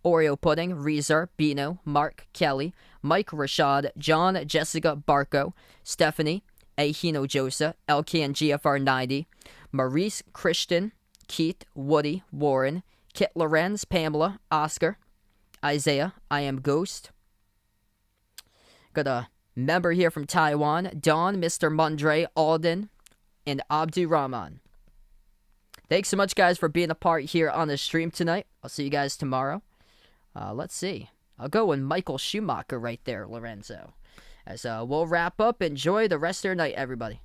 Oreo Pudding, Reezer, Bino, Mark, Kelly, Mike, Rashad, John, Jessica, Barco, Stephanie, Ahino Josa, LK and GFR90, Maurice, Christian, Keith, Woody, Warren, Kit Lorenz, Pamela, Oscar, Isaiah, I Am Ghost. Got a member here from Taiwan, Don, Mr. Mundre, Alden, and Abdu Rahman. Thanks so much, guys, for being a part here on the stream tonight. I'll see you guys tomorrow. Let's see. I'll go with Michael Schumacher right there, Lorenzo. As we'll wrap up. Enjoy the rest of your night, everybody.